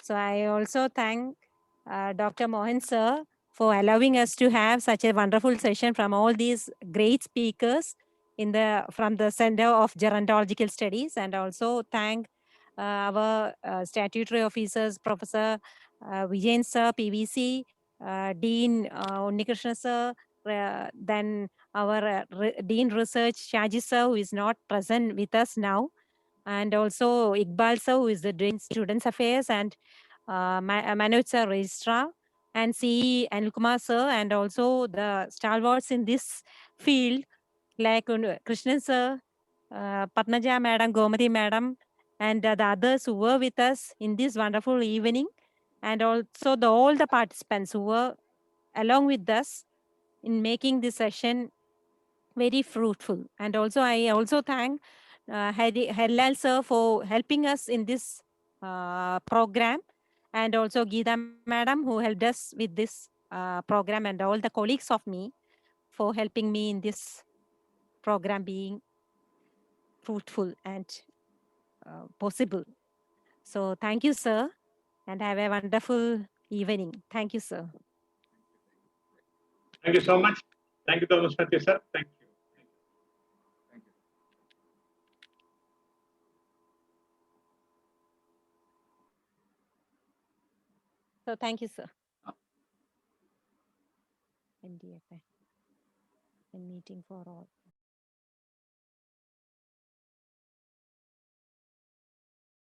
So I also thank Dr. Mohan sir for allowing us to have such a wonderful session from all these great speakers from the Center of Gerontological Studies, and also thank our statutory officers, Professor Vijayan sir, PVC, Dean Unnikrishna sir, then our Dean Research, Shaji sir, who is not present with us now, and also Iqbal sir, who is the Dean Students Affairs, and Manoj sir, Registrar, and CE Anilkumar sir, and also the stalwarts in this field like Krishnan sir, Patnaja madam, Gomati madam, and the others who were with us in this wonderful evening, and also all the participants who were along with us in making this session very fruitful. And also I also thank Hellal sir for helping us in this program, and also Geeta madam who helped us with this program, and all the colleagues of me for helping me in this program being fruitful and possible. So thank you, sir, and have a wonderful evening. Thank you, sir. Thank you so much. Thank you, Thomas Matthew, sir. Thank you. Thank you. So thank you, sir. Ah. NDFA, a meeting for all.